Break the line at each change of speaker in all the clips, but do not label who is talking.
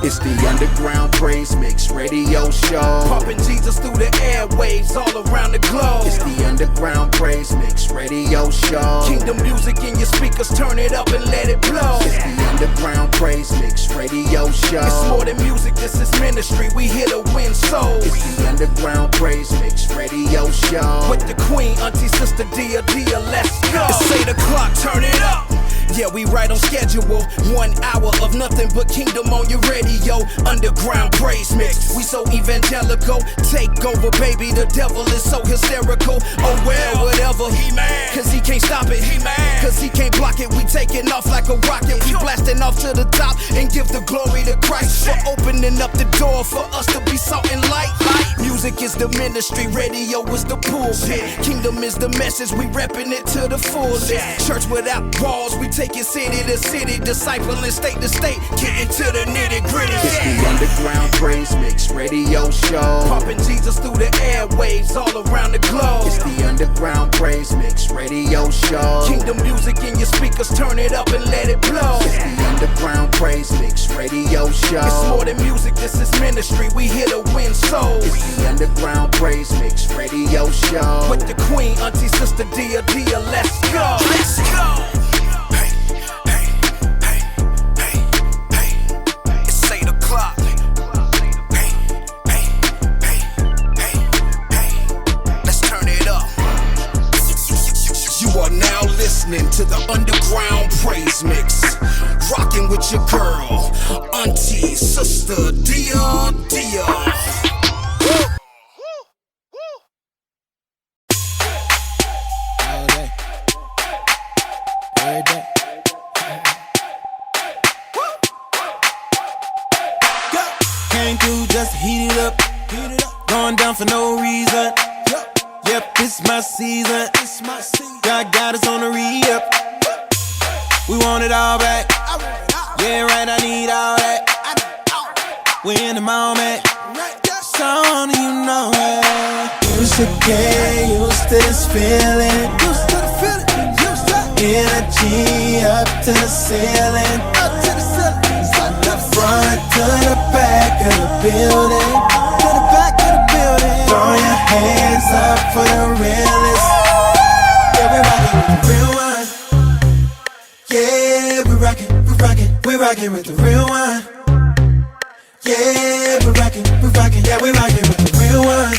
It's the underground praise mix radio show.
Pumping Jesus through the airwaves all around the globe.
It's the underground praise mix radio show.
Kingdom music in your speakers, turn it up and let it blow.
It's the underground praise mix radio show.
It's more than music, this is ministry. We here to win souls.
It's the underground praise mix radio show.
With the queen, auntie, sister, Dia, let's go. It's 8 o'clock, turn it up. Yeah, we right on schedule. 1 hour of nothing but kingdom on your radio. Underground praise mix. We so evangelical. Take over, baby. The devil is so hysterical. Oh well, whatever. He mad, cause he can't stop it. He mad, cause he can't block it. We taking off like a rocket. We blasting off to the top and give the glory to Christ for opening up the door for us to be salt and light. Music is the ministry, radio is the pulpit. Kingdom is the message, we repping it to the fullest. Church without walls, we take it city to city, discipling state to state, getting to the nitty gritty.
It's the underground praise mix radio show.
Pumping Jesus through the airwaves all around the globe.
It's the underground praise mix radio show.
Kingdom music in your speakers, turn it up and let it blow.
It's the underground praise mix radio show.
It's more than music, this is ministry. We here to win souls.
It's the underground praise mix radio show.
With the queen, auntie, sister, Dia, let's go. Let's go. Listening to the underground praise mix, rocking with your girl, auntie, sister, Dia.
All day, every day. Came through just to heat it up, going down for no reason. Yep, it's my season. God got us on the re-up. We want it all back. Yeah, right, I need all that. We in the moment. So you know it. You should get used to this feeling. Energy up to the ceiling. From the front to the back of the building. Throw your hands up for the realest. Yeah, we rockin' with the real one. Yeah, we rockin' with the real one. Yeah, we rockin', yeah, we rockin' with the real one.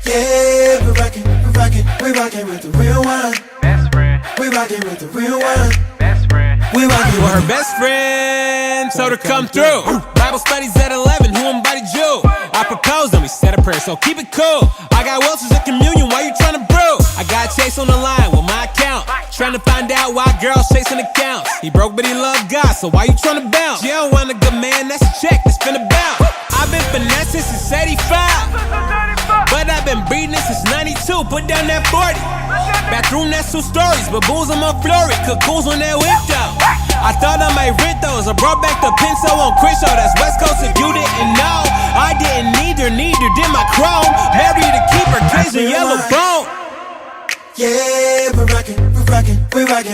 Yeah, we rockin' with the real one.
Best friend.
We rockin' with the real one.
Best friend.
We rockin'
Well, her best friend told her come through. Bible studies at 11, who invited you? I proposed and we said a prayer, so keep it cool. I got Wilson's at communion, why you tryna brew? I got Chase on the line with my account, trying to find out why girls chasing accounts. He broke but he loved God, so why you tryna bounce? You don't want a good man, that's a check, that's finna bounce. I've been finessing since 85, but I've been breathing since 92, put down that 40. Bathroom, that's 2 stories, baboons on my flory, cocoons on that whip though. I thought I might rent those, I brought back the Pinto on Crenshaw, that's West Coast if you didn't know. I didn't neither did my chrome. Marry to keep her kids a yellow bone.
yeah, we rockin'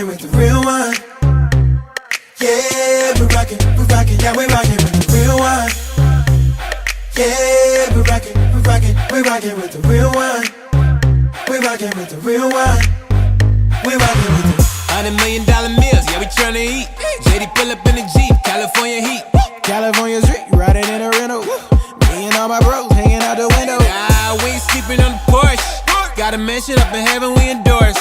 with the real one. Yeah, we rockin', yeah, we rockin' with the real one. Yeah, we rockin' with the real one. We rockin' with the real one. We rockin' with the
$100 million meals, yeah, we tryna eat. JD pull up in the Jeep, California heat.
California street, riding in a rental. Me and all my bros hanging out the window.
Nah, we ain't sleeping on the porch. Got a mansion up in heaven, we endorse.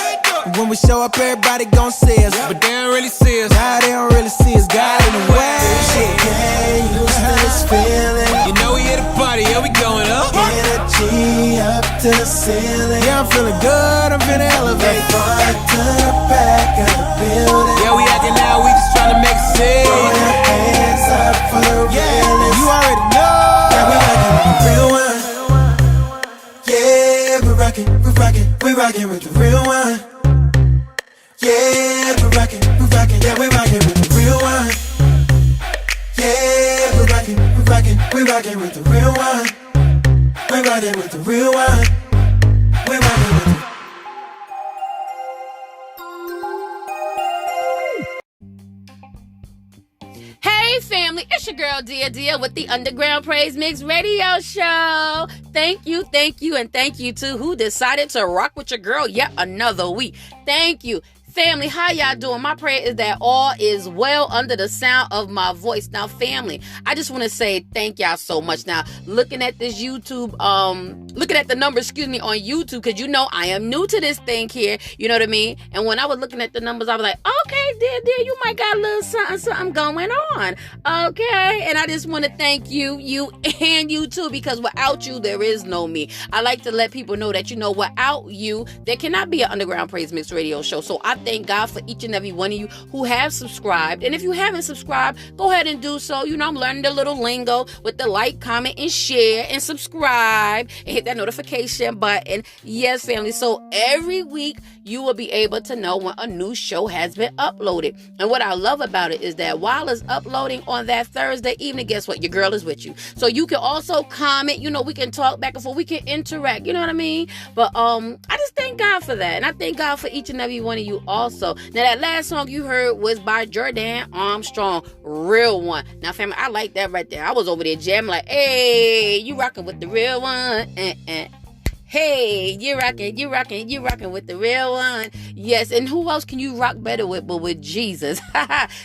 When we show up, everybody gon' see us,
but they don't really see us.
nah, they don't really see us. God in the way. Shit, yeah, used to this feeling.
You know we hit a party, yeah, we going up.
Energy up to the ceiling. Yeah, I'm feeling good, I'm feeling elevate. Front to the back of the building.
Yeah, we acting now, we just tryna make a scene.
Throw your hands up for the realest. You already know. Yeah, we rockin' with the real one. Yeah, we rockin' with the real one. Yeah, we rockin', yeah, we rockin' with the real one. Yeah, we rockin' with the real one. We rockin' with the real one. We rockin' with the
Hey family, it's
your girl, Dia with the Underground Praise Mix Radio Show. Thank you, and thank you to who decided to rock with your girl yet another week. Thank you. Family, how y'all doing? My prayer is that all is well under the sound of my voice. Now, family, I just want to say thank y'all so much. Now, looking at this YouTube, looking at the numbers, on YouTube, because you know I am new to this thing here, you know what I mean? And when I was looking at the numbers, I was like, okay, dear, you might got a little something going on. Okay, and I just want to thank you and you too, because without you, there is no me. I like to let people know that, without you, there cannot be an Underground Praise Mix Radio Show. So I thank God for each and every one of you who have subscribed. And if you haven't subscribed, go ahead and do so. I'm learning the little lingo with the like, comment, and share, and subscribe, and hit that notification button. Yes, family. So every week, you will be able to know when a new show has been uploaded. And what I love about it is that while it's uploading on that Thursday evening, guess what? Your girl is with you. So you can also comment. We can talk back and forth. We can interact. You know what I mean? But I just thank God for that. And I thank God for each and every one of you also. Now, that last song you heard was by Jordan Armstrong, Real One. Now, family, I like that right there. I was over there jamming like, hey, you rocking with the real one. Hey, you rocking with the real one. Yes, and who else can you rock better with but with Jesus?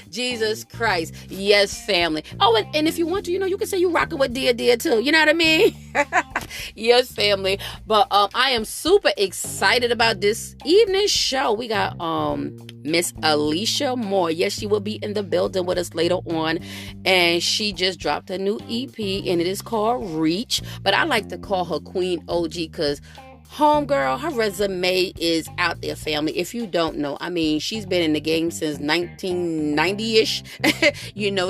Jesus Christ. Yes, family. Oh, and if you want to, you can say you rocking with Dia too. You know what I mean? Yes, family. But I am super excited about this evening's show. We got Miss Alisha Moore. Yes, she will be in the building with us later on. And she just dropped a new EP, and it is called Reach. But I like to call her Queen OG because homegirl, her resume is out there, family. If you don't know, she's been in the game since 1990-ish.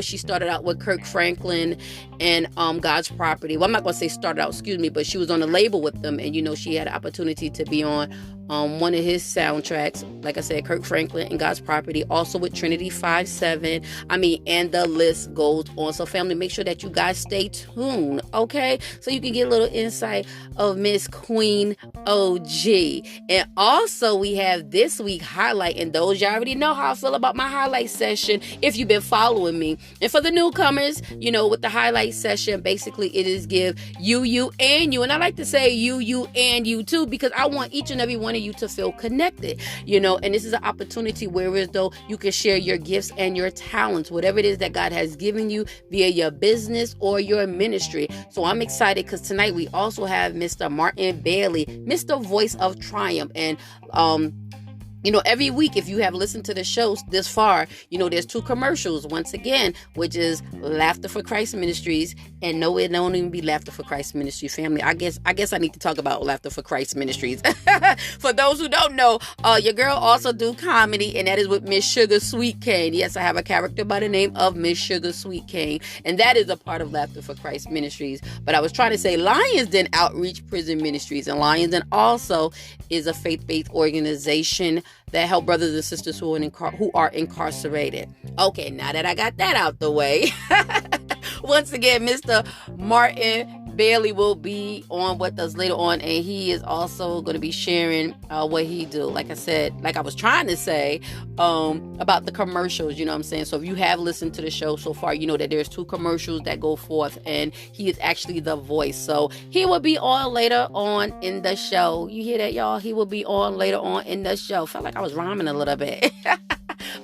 She started out with Kirk Franklin and God's Property. Well, I'm not going to say started out, but she was on a label with them. And, she had an opportunity to be on one of his soundtracks. Like I said, Kirk Franklin and God's Property. Also with Trinity 5-7. And the list goes on. So, family, make sure that you guys stay tuned, okay? So you can get a little insight of Miss Queen OG. And also we have this week highlight, and those y'all already know how I feel about my highlight session if you've been following me. And for the newcomers, with the highlight session, basically it is give you and you, and I like to say you and you too, because I want each and every one of you to feel connected, and this is an opportunity where as though you can share your gifts and your talents, whatever it is that God has given you via your business or your ministry. So I'm excited because tonight we also have Mr. Martin Bailey, Mr. Voice of Triumph. And every week, if you have listened to the shows this far, there's 2 commercials, once again, which is Laughter for Christ Ministries. And no, it don't even be Laughter for Christ Ministries, family. I guess I need to talk about Laughter for Christ Ministries. For those who don't know, your girl also do comedy, and that is with Miss Sugar Sweet Cane. Yes, I have a character by the name of Miss Sugar Sweet Cane, and that is a part of Laughter for Christ Ministries. But I was trying to say Lions Den Outreach Prison Ministries, and Lions Den also is a faith-based organization that help brothers and sisters who are incarcerated. Okay, now that I got that out the way, once again, Mr. Martin Bailey will be on with us later on, and he is also going to be sharing what he do. Like I said, like I was trying to say about the commercials, you know what I'm saying? So if you have listened to the show so far, you know that there's 2 commercials that go forth, and he is actually the voice. So he will be on later on in the show. You hear that, y'all? He will be on later on in the show. Felt like I was rhyming a little bit.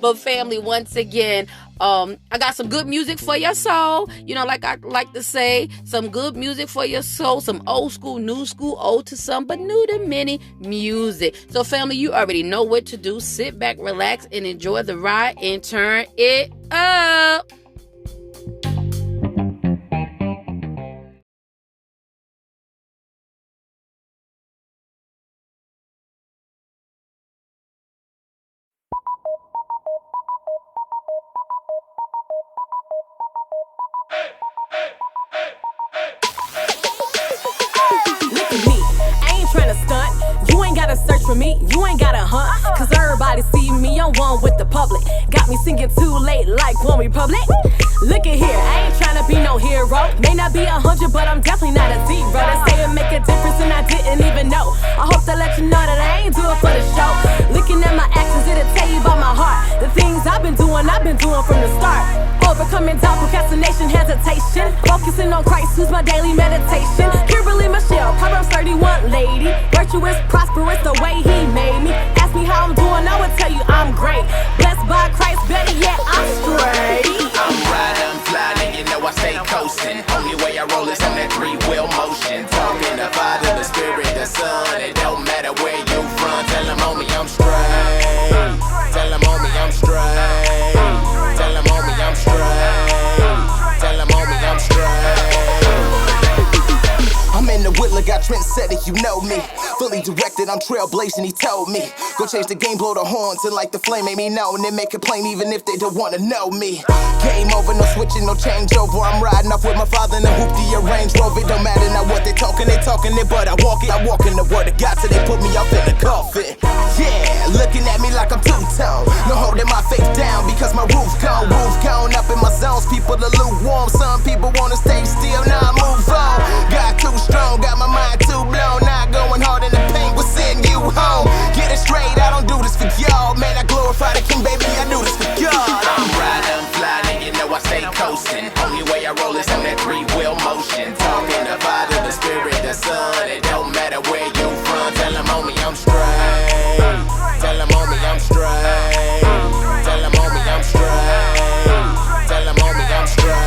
But family, once again, I got some good music for your soul. Like I like to say, some good music for your soul, some old school, new school, old to some, but new to many music. So family, you already know what to do. Sit back, relax, and enjoy the ride and turn it up.
For me, you ain't gotta hunt, cause everybody see me, I'm one with the public. Got me singing too late like One Republic. Look at here, I ain't tryna be no hero. May not be 100, but I'm definitely not a 0. They say it make a difference and I didn't even know. I hope to let you know that I ain't do it for the show. Looking at my actions, it'll tell you about my heart. The things I've been doing from the start. Overcoming doubt, procrastination has Focusing on Christ, who's my daily meditation. Kimberly Michelle, Proverbs 31 lady. Virtuous, prosperous, the way he made me. Ask me how I'm doing, I would tell you I'm great. Blessed by Christ, better yet, I'm straight.
I'm riding, I'm flying, you know I stay coasting. Only way I roll is on that three-wheel motion. Talking the Father, the Spirit, the Son. It don't matter where you from. Tell them, homie, I'm straight. Tell them, homie, I'm straight. Tell them, homie, I'm straight. Tell them, homie, I'm straight. I'm in the Whitler, got Trent said it, you know me. Fully directed, I'm trailblazing, he told me. Go change the game, blow the horns, and like the flame made me known. And make a plain even if they don't wanna know me. Game over, no switching, no changeover. I'm riding off with my father in a hoopty, a Range Rover. It don't matter now what they talking it, but I walk it. I walk in the word of God till they put me up in the coffin. Yeah, looking at me like I'm two-tone. No holding my face down because my roof gone up in my zones. People are lukewarm, some people wanna stay still, now I move on. Got too strong, got my mind too blown. Not going hard in the pain, we'll send you home. Get it straight, I don't do this for y'all. Man, I glorify the King, baby, I do this for God. I'm riding, I'm flying, you know I stay coasting. Only way I roll is on that three-wheel motion. Talking the Father, the Spirit, the Son. It don't matter where you from. Tell them, homie, I'm straight. Tell them, homie, I'm straight. Tell them, homie, I'm straight. Tell them, homie, I'm straight.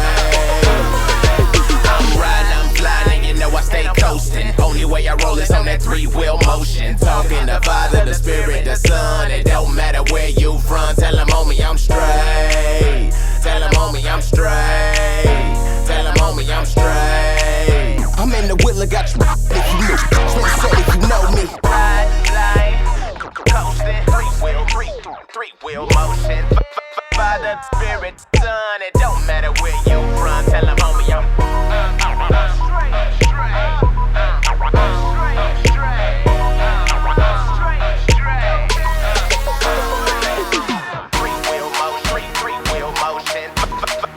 I'm riding, I'm flying, you know I stay coasting. Only way I roll is on that three-wheel motion. Talking the Father, the Spirit, the Son. It don't matter where you from. Tell them, homie, I'm straight. Tell them, homie, I'm straight. Tell them, homie, I'm straight. I'm in the Whitler, got you if you know. Trent said if you know me. Ride, fly, coasting, three-wheel motion. Father, Spirit, Son. It don't matter where you from. Tell them, homie, I'm three-wheel motion.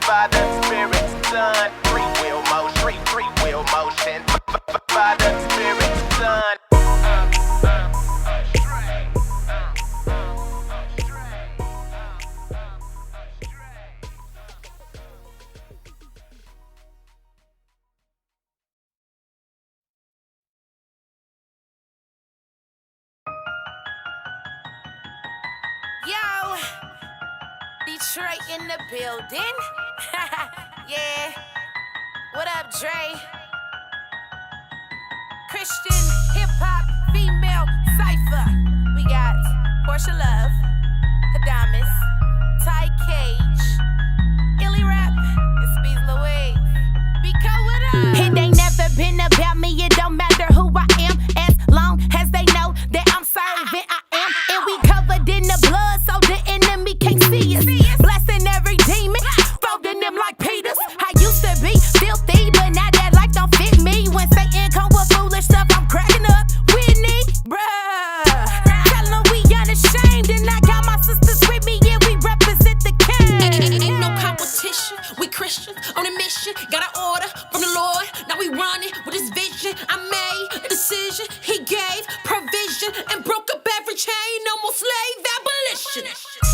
Father, Spirit, Son. Three-wheel motion. Father, Spirit, Son.
Yo, Detroit in the building. Yeah. What up, Dre? Christian, hip hop, female, cypher. We got Portia Love, Adamus, Ty Cage, Illy Rap, and Speeds Louise. Biko, what up? It ain't never been about me. It don't matter who I am, as long as they know that I'm serving. I am, and we covered in the blood, so the enemy can't see us. Blessing every demon, folding them like Peters. I used to be filthy, but now that life don't fit me. When Satan come with foolish stuff, I'm cracking up. Whitney, bruh. Tell them we unashamed, and I got my sisters with me, and we represent the king.
Ain't no competition. We Christians on a mission. Got an order from the Lord. Now we running with this vision. I made a decision. He gave provision and broke up every chain. No more slave abolition.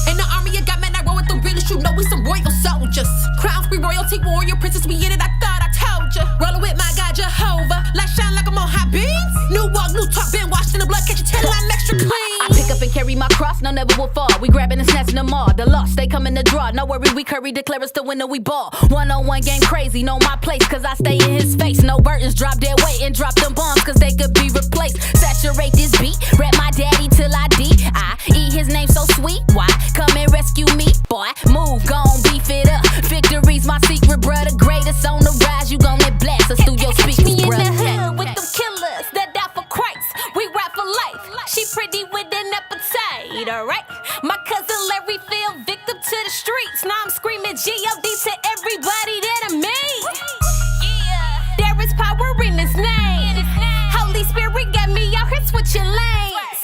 In the army, you got men that roll with the realest. You know we some royal soldiers. Crowns, we royalty, warrior, princess. We in it. I thought I told ya. Rolling with my God Jehovah. Light shine like I'm on high beams. New walk, new talk. Been washed in the blood. Can't you tell I'm extra clean? I pick up and carry my cross. No, never will fall. We grabbing and snatching them all. The lost, they come in the draw. No worry, we curry. Declare us the winner. We ball. One-on-one game crazy. Know my place, cause I stay in his face. No burdens, drop their weight and drop them bombs, cause they could be replaced. Saturate this beat. Rap my daddy till I D.I.E. His name so sweet. Why? Come and rescue me, boy. Move, gon' beef it up. Victory's my secret, bruh. The greatest on the rise. You gon' let blast us through your speakers,
Me in
bruh.
the hood with them killers that die for Christ. We rap for life. She pretty with an appetite, alright? My cousin Larry fell victim to the streets. Now I'm screaming G.O.D. to everybody that I meet. Yeah, there is power in his name. Holy Spirit got me out here switching lanes.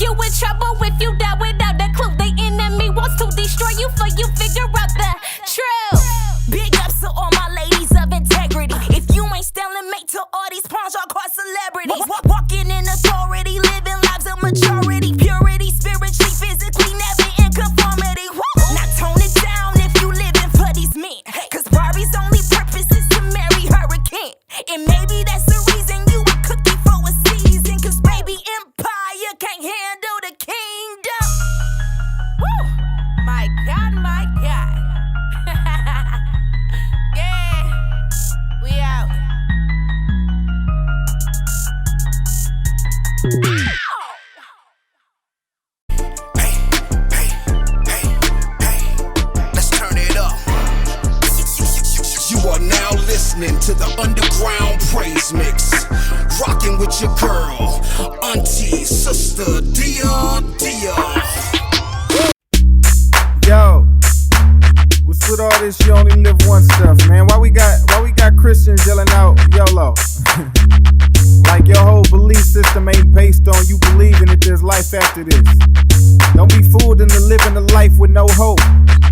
You in trouble if you die without a clue. The enemy wants to destroy you for you figure out the truth. Big ups to all my ladies of integrity. If you ain't stealing mate to all these pawns, y'all call celebrities. Walking in authority, living lives of majority. Purity, spiritually, physically, never in conformity. Now tone it down if you living for these men. Cause Barbie's only purpose is to marry her
with your girl, auntie, sister, dear.
Yo, what's with all this you only live one stuff, man? Why we got Christians yelling out YOLO? Like your whole belief system ain't based on you believing that there's life after this. Don't be fooled into living a life with no hope.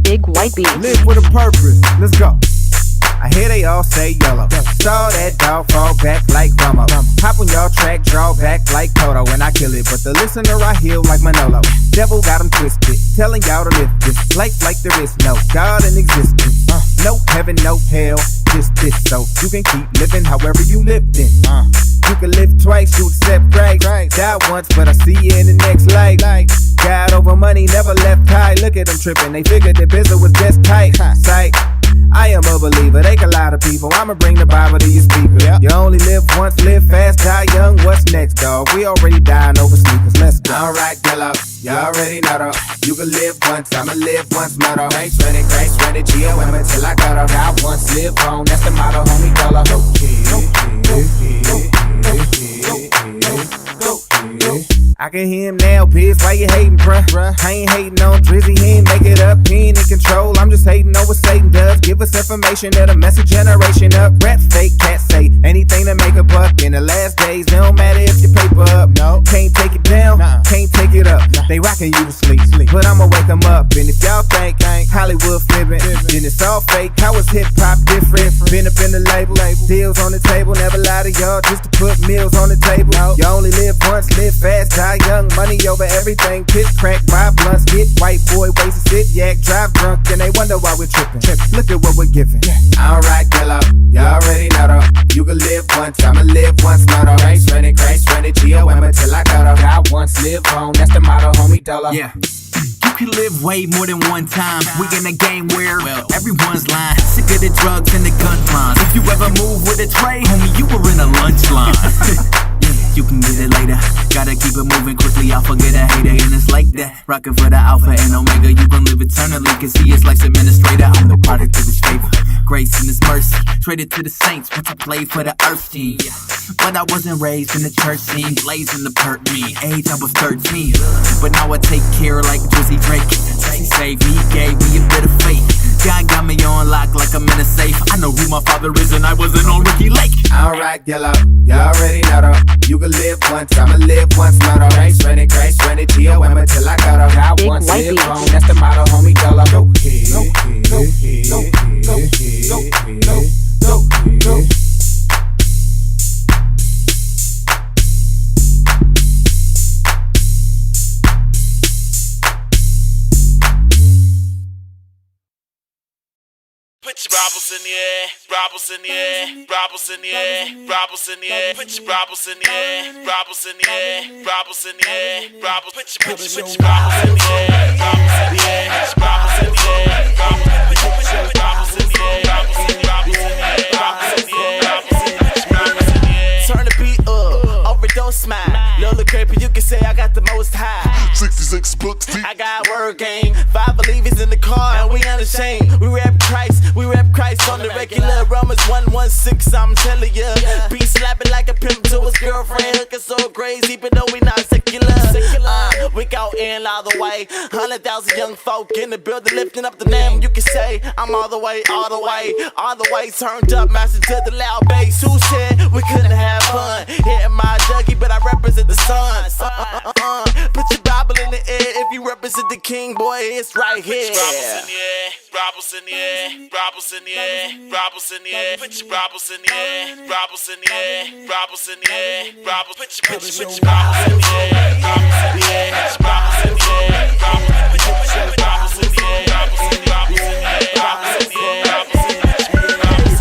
Big white beats.
Live with a purpose. Let's go. I hear they all say YOLO. Saw that dog fall back like Romo. Hop on y'all track, draw back like Toto, and I kill it. But the listener I heal like Manolo. Devil got him twisted, telling y'all to live this life like there is no God in existence. No heaven, no hell, just this. So you can keep living however you lived in. You can live twice, you accept Christ. Die once, but I see you in the next life. God over money, never left high. Look at them tripping, they figured their business was just tight. Sight. I am a believer, they can lie to people. I'ma bring the Bible to your speaker. You only live once, live fast, die young. What's next, dog? We already dying over sneakers. Let's go. Alright, yellow. You already know though. You can live once, I'ma live once, motto. Grace ready, G-O-M until I got her. Die once, live on. That's the motto, homie, dollar. I can hear him now, bitch. Why you hating, bruh? I ain't hating on Drizzy, he ain't make it up. He ain't in control, I'm just hating on what Satan does. Give us information that'll mess a generation up. Rap fake, cats say anything to make a buck. In the last days, it don't matter if your paper up. No, can't take it down, can't take it up. They rocking you to sleep, but I'ma wake them up. And if y'all think Hollywood flipping, then it's all fake. How is hip-hop different? Been up in the label, deals on the table. Never lie to y'all just to put meals on the table. You only live once, live fast, die young. Money over everything, piss, crack, buy blunts, get white boy, waste sit, yak, drive drunk, and they wonder why we're tripping. Look at what we're giving. Alright, yellow, you already know though. You can live once, I'ma live once, motto. Grace ready, G-O-M until I got her. Die once, live on, that's the motto, homie, dollar.
Yeah. You can live way more than one time. We in a game where everyone's lying. Sick of the drugs and the gun lines. If you ever move with a tray, homie, you were in a lunch line. You can get it later. Gotta keep it moving quickly, I'll forget a hater. And it's like that, rockin' for the alpha and omega. You gon' live eternally, cause he is life's administrator. I'm the product of his favor, grace and his mercy. Traded to the saints once I played for the earth team. But I wasn't raised in the church scene, blazing the perk me. Age I was 13, but now I take care like Drizzy Drake. He saved me, gave me a bit of faith. God got me on lock like I'm in a safe. I know who my father is and I wasn't on Ricky Lake.
Alright, yellow, you already know though. You can live once, I'ma live once, motto. Grace ready, G-O-M until I got her. Die once, live on, that's the motto, homie, dollar. Go ahead.
Put your bobbles in the air, bobbles in the air, bobbles in the air, bobbles in the air. Put your bobbles in the air, bobbles in the air, bobbles in the air, bobbles. Put your bobbles in the air, bobbles in the air, put your bobbles in the air, bobbles. Put your bobbles in the air, bobbles in the air, bobbles in the air, bobbles in the air. Turn the beat up, overdose smile. Little creepy, you can say I got the most high. 66 books deep. I got word game. 5 believers in the car and we unashamed. We rap Christ on the regular. Romans 1:16, I'm telling ya. Be slapping like a pimp to his girlfriend. Looking so crazy, but no, we not secular. We go in all the way. 100,000 young folk in the building lifting up the name. You can say I'm all the way turned up, master to the loud bass. Who said we couldn't have fun? Hitting my juggy, but I represent the sun. Put your Bible in the air if you represent the king, boy, it's right here. Bobbles in the air, bobbles in the air, bobbles in the air, put your bobbles in the air, bobbles in the air, bobbles in the air, bobbles, put your bobbles in the air, bobbles in the air, put your bobbles in the air, bobbles, put your bobbles in the air, bobbles in the air, bobbles in the air, bobbles in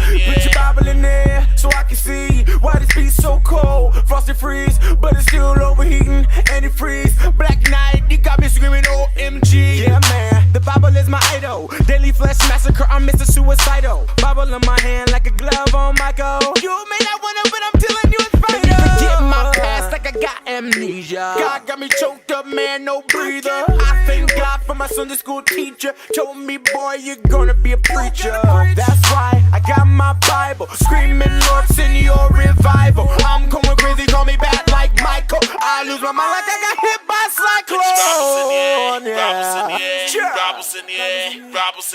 the air, put your bobble in there so I can see why this beat's so cold. Frosted freeze, but it's still overheating and it freeze. Black night, you got me screaming OMG. Yeah, man, the Bible is my idol. Daily flesh massacre, I'm Mr. Suicidal. Bible in my hand like a glove on Michael. You may not want it, but I'm telling you it's right. Forget my past like I got amnesia. God got me choked up, man, no breather. I thank God for my Sunday school teacher. Told me, boy, you're gonna be a preacher. That's why I got my Bible. Screaming, Lord, send your revival. I'm going crazy, call me back.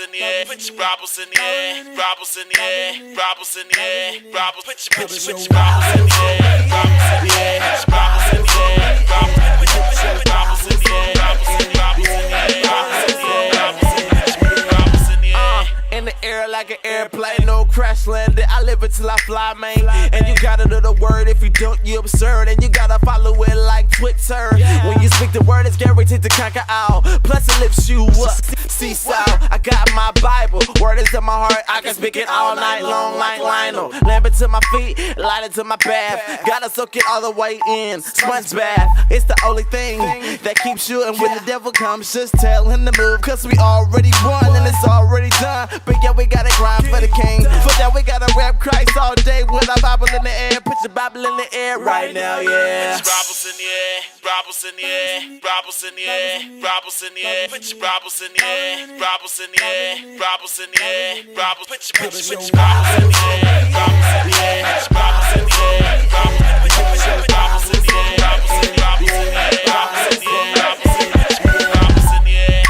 in the air, put your bobbles in the air, bobbles in the air, bobbles in the air, bobbles, put your bobbles in the air, bobbles in the air, bobbles in the air, bobbles in the air, bobbles in the air, bobbles in the air, bobbles in the air, bobbles in the air. In the air like an airplane, no crash landing. I live it till I fly, man. And you gotta know the word. If you don't, you absurd. And you gotta follow it like Twitter. When you speak the word, it's guaranteed to conquer all. Plus it lifts you up. Seesaw, I got my Bible. Word is in my heart. I can speak it all night long like Lionel. Lamp it to my feet, light it to my path. Gotta soak it all the way in. Sponge bath, it's the only thing that keeps you. And when the devil comes, just tell him to move. Cause we already won and it's already done. But yeah, we gotta grind for the king. For that, we gotta rap Christ all day with our Bible in the air. Put your Bible in the air right now, yeah. Put your Bibles in the air, Bibles in the air, Bibles in the air, Bibles in the air. Put your Bibles in the air, Bibles in the air, Bibles in the air, Bibles. Put your Bibles in the air, Bibles in the air, Bibles in the air, Bibles. Put your Bibles in the air, Bibles in the air, Bibles in the air, Bibles in the air, Bibles in the air.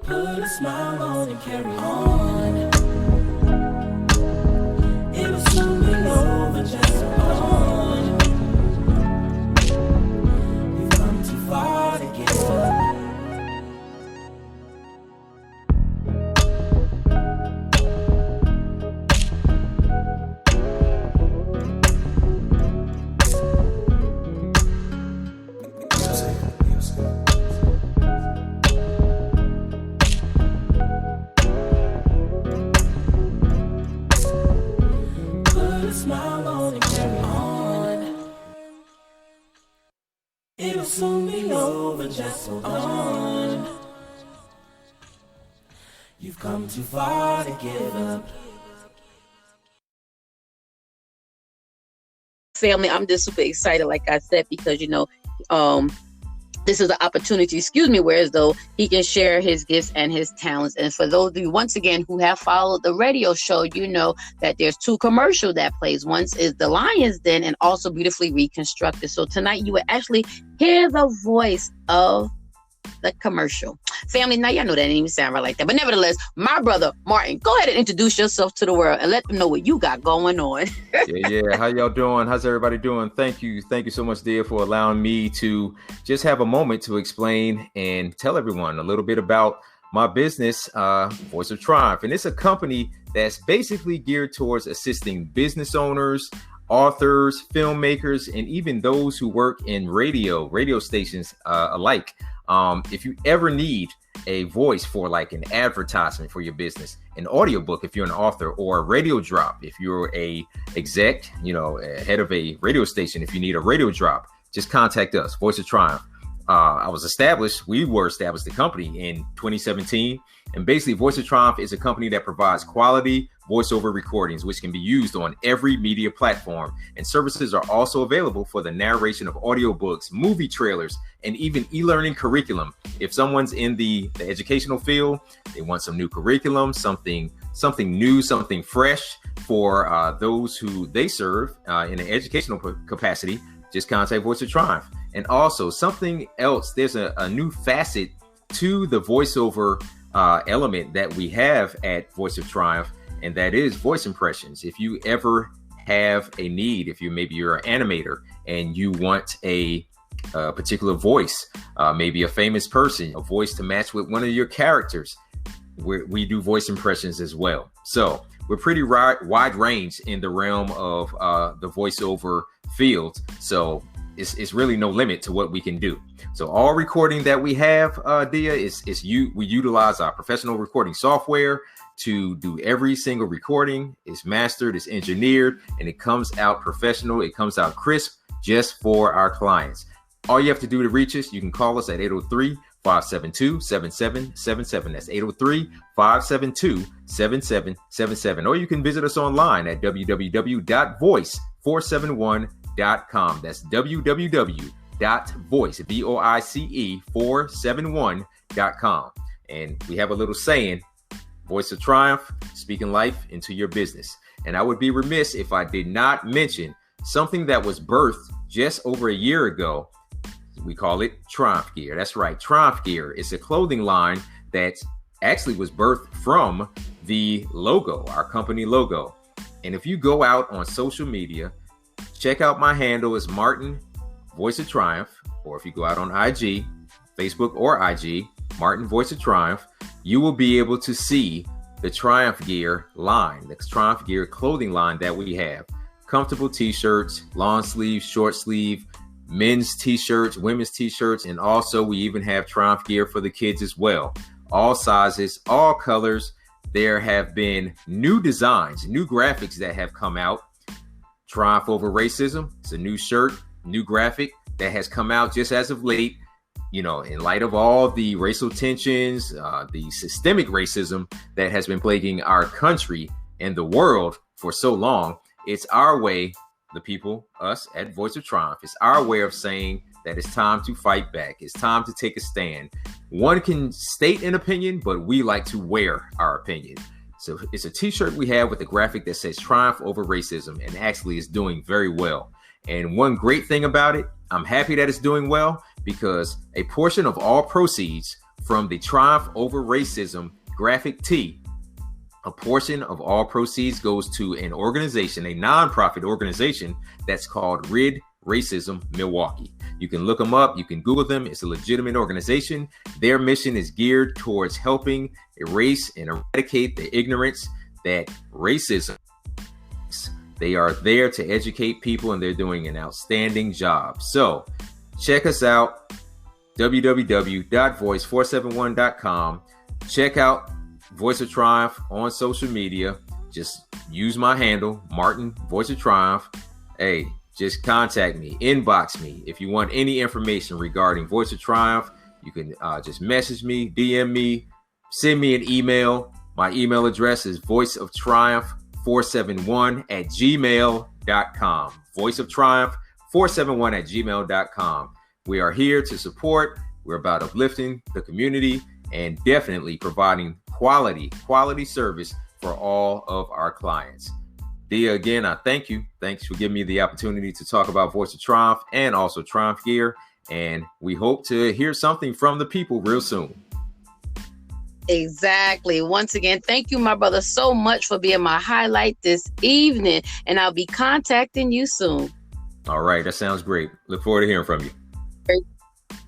Put a smile on and carry on. It will soon be over, just on. You've come too far to give up. Smile on and carry on. It'll soon be over, just hold on. You've come too far to give up.
Family, I'm just super excited, like I said, because this is an opportunity, whereas though he can share his gifts and his talents. And for those of you, once again, who have followed the radio show, you know that there's two commercials that plays. Once is the Lion's Den and also Beautifully Reconstructed. So tonight you will actually hear the voice of the commercial. Family, now y'all know that didn't even sound right like that. But nevertheless, my brother, Martin, go ahead and introduce yourself to the world and let them know what you got going on.
Yeah. How y'all doing? How's everybody doing? Thank you so much, dear, for allowing me to just have a moment to explain and tell everyone a little bit about my business, Voice of Triumph. And it's a company that's basically geared towards assisting business owners, authors, filmmakers, and even those who work in radio stations alike. If you ever need a voice for like an advertisement for your business, an audiobook if you're an author, or a radio drop if you're a exec, a head of a radio station, if you need a radio drop, just contact us, Voice of Triumph. We were established the company in 2017, and basically Voice of Triumph is a company that provides quality voiceover recordings, which can be used on every media platform, and services are also available for the narration of audiobooks, movie trailers, and even e-learning curriculum. If someone's in the educational field, they want some new curriculum, something new, something fresh for those who they serve in an educational capacity, just contact Voice of Triumph. And also something else, there's a new facet to the voiceover element that we have at Voice of Triumph, and that is voice impressions. If you ever have a need, if you're an animator and you want a particular voice, maybe a famous person, a voice to match with one of your characters, we do voice impressions as well. So we're pretty wide range in the realm of the voiceover field. So it's really no limit to what we can do. So all recording that we have, Dia, we utilize our professional recording software to do every single recording. It's mastered, it's engineered, and it comes out professional. It comes out crisp, just for our clients. All you have to do to reach us, you can call us at 803-572-7777. That's 803-572-7777. Or you can visit us online at www.voice471.com. That's www.voice471.com. And we have a little saying, Voice of Triumph, speaking life into your business. And I would be remiss if I did not mention something that was birthed just over a year ago. We call it Triumph Gear. That's right, Triumph Gear. It's a clothing line that actually was birthed from the logo, our company logo. And if you go out on social media, check out my handle is Martin Voice of Triumph, or if you go out on IG, Facebook or IG, Martin Voice of Triumph, you will be able to see the Triumph Gear line, the Triumph Gear clothing line that we have. Comfortable t-shirts, long sleeve, short sleeve, men's t-shirts, women's t-shirts, and also we even have Triumph Gear for the kids as well. All sizes, all colors. There have been new designs, new graphics that have come out. Triumph Over Racism. It's a new shirt, new graphic that has come out just as of late. You know, in light of all the racial tensions, the systemic racism that has been plaguing our country and the world for so long, it's our way, the people, us at Voice of Triumph, it's our way of saying that it's time to fight back. It's time to take a stand. One can state an opinion, but we like to wear our opinion. So it's a t-shirt we have with a graphic that says Triumph Over Racism, and actually is doing very well. And one great thing about it, I'm happy that it's doing well, because a portion of all proceeds from the Triumph Over Racism graphic tee, a portion of all proceeds goes to an organization, a nonprofit organization that's called Rid Racism Milwaukee. You can look them up. You can Google them. It's a legitimate organization. Their mission is geared towards helping erase and eradicate the ignorance that racism is. They are there to educate people, and they're doing an outstanding job. So check us out, www.voice471.com. Check out Voice of Triumph on social media. Just use my handle, Martin Voice of Triumph. Hey, just contact me, inbox me. If you want any information regarding Voice of Triumph, you can just message me, DM me, send me an email. My email address is voiceoftriumph471@gmail.com. voiceoftriumph471@gmail.com. We are here to support. We're about uplifting the community and definitely providing quality service for all of our clients. Dia, again, I thank you. Thanks for giving me the opportunity to talk about Voice of Triumph and also Triumph Gear. And we hope to hear something from the people real soon.
Exactly. Once again, thank you, my brother, so much for being my highlight this evening. And I'll be contacting you soon.
All right. That sounds great. Look forward to hearing from you.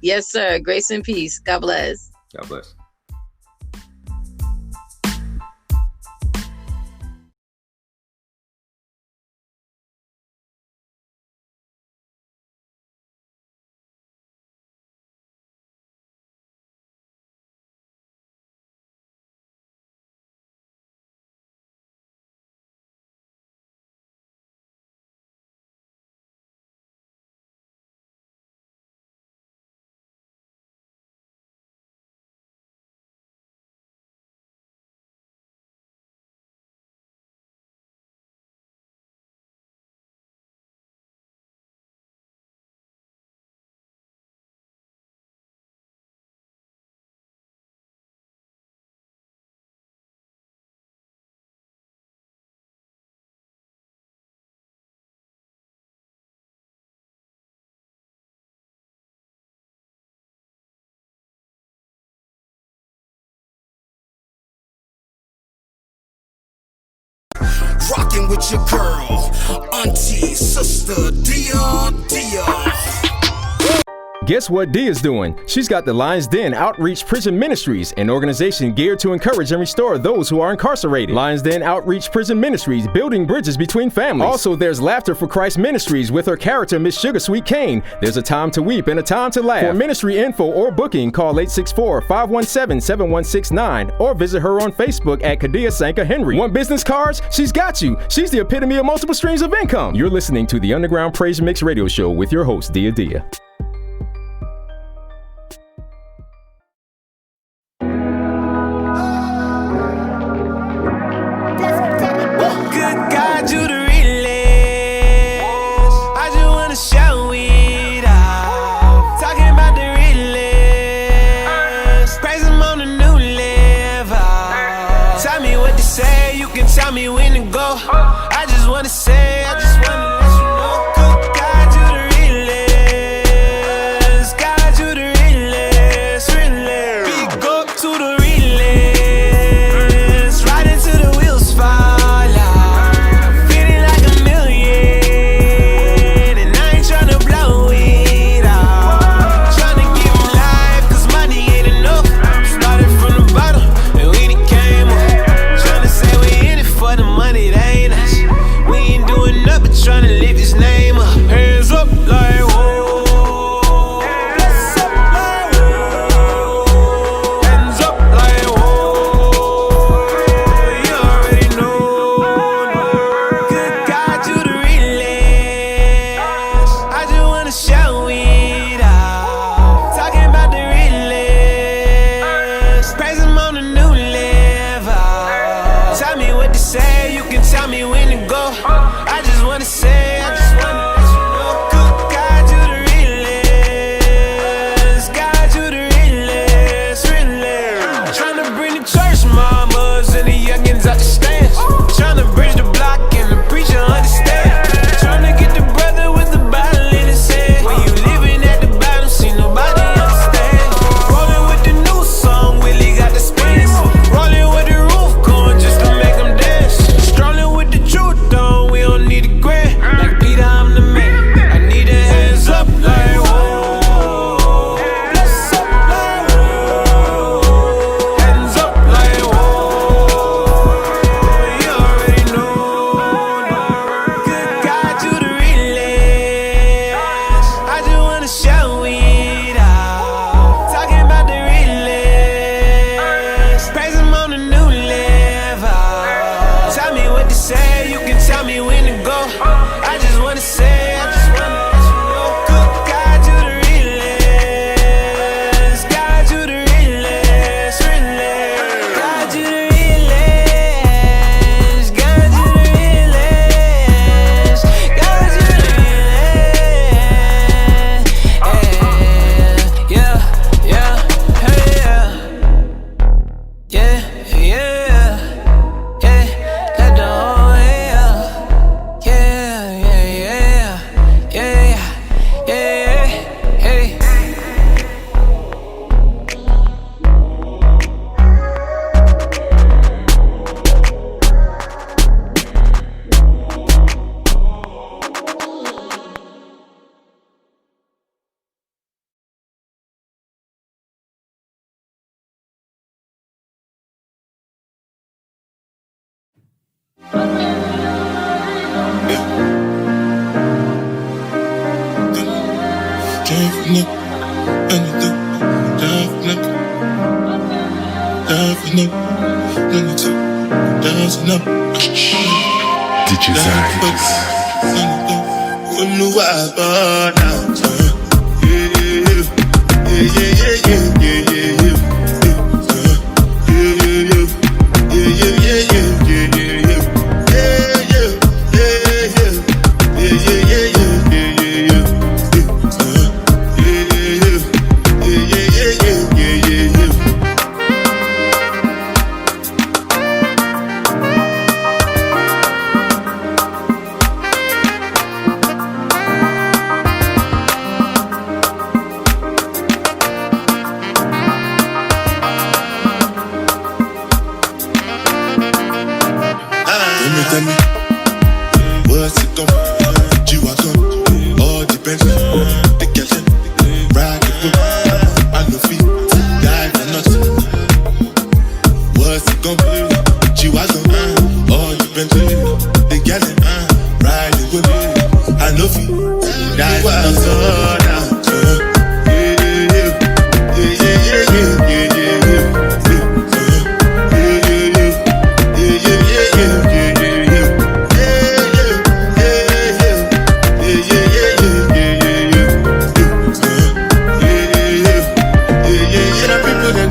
Yes, sir. Grace and peace. God bless.
God bless.
Rocking with your girl, auntie, sister, Dia.
Guess what Dee is doing? She's got the Lions Den Outreach Prison Ministries, an organization geared to encourage and restore those who are incarcerated. Lions Den Outreach Prison Ministries, building bridges between families. Also, there's Laughter for Christ Ministries with her character, Miss Sugar Sweet Cane. There's a time to weep and a time to laugh. For ministry info or booking, call 864-517-7169 or visit her on Facebook at Kadia Sanka Henry. Want business cards? She's got you. She's the epitome of multiple streams of income. You're listening to the Underground Praise Mix Radio Show with your host, Dia Dia.
Tell me when to go. I just wanna say, I just wanna let you know. Good God, you the realest. God, you the realest, realest. Big up to the realest. Right into the wheels fall out. Feeling like a million, and I ain't tryna blow it out. Tryna give him life, cause money ain't enough. Started from the bottom, and we done came up. Tryna say we in it for the money, that ain't us. We ain't doing nothing, tryna lift his name up. Hands up like whoa. Bless up like whoa. Hands up like whoa. You already know. Good God, you the realest. I just wanna show it out. Talking about the realest. Praise him on the new level. Tell me what to say, you can tell me when to go. I just wanna say, I just wanna let you know. Good God, you the realest. God, you the realest, realest. Tryna bring the church mamas and the youngins out the stands. Tryna bridge the block and the preacher understand. Tryna get the brother with the bottle in his hand. When you living at the bottom, see nobody understand. Rolling with the new song, Willie got the spins. Rolling with the roof going just to make them dance. Strolling with the truth on, we don't need a grant. Like Peter, I'm the man. I need a hands up like whoa. Bless up like whoa. Hands up like whoa. You already know. Good God, you the realest. I just wanna show it out. Talking about the realest. Praise him on the new level. Tell me what to say, you can tell me when to go. I just wanna say, I just wanna let you know. Good God, you the realest. God, you the realest, realest. God, you the realest. God, you the realest. God, you the realest. Yeah, yeah, hey, yeah. Yeah, yeah. Yeah, let the whole way up. Yeah, yeah, yeah, yeah, yeah, hey.
Tell me, what's it gon' you are gone? All depends. The girl ride G-Wagon, all the Bentley, the gallon, riding with me. I know you, that's why I'm so down.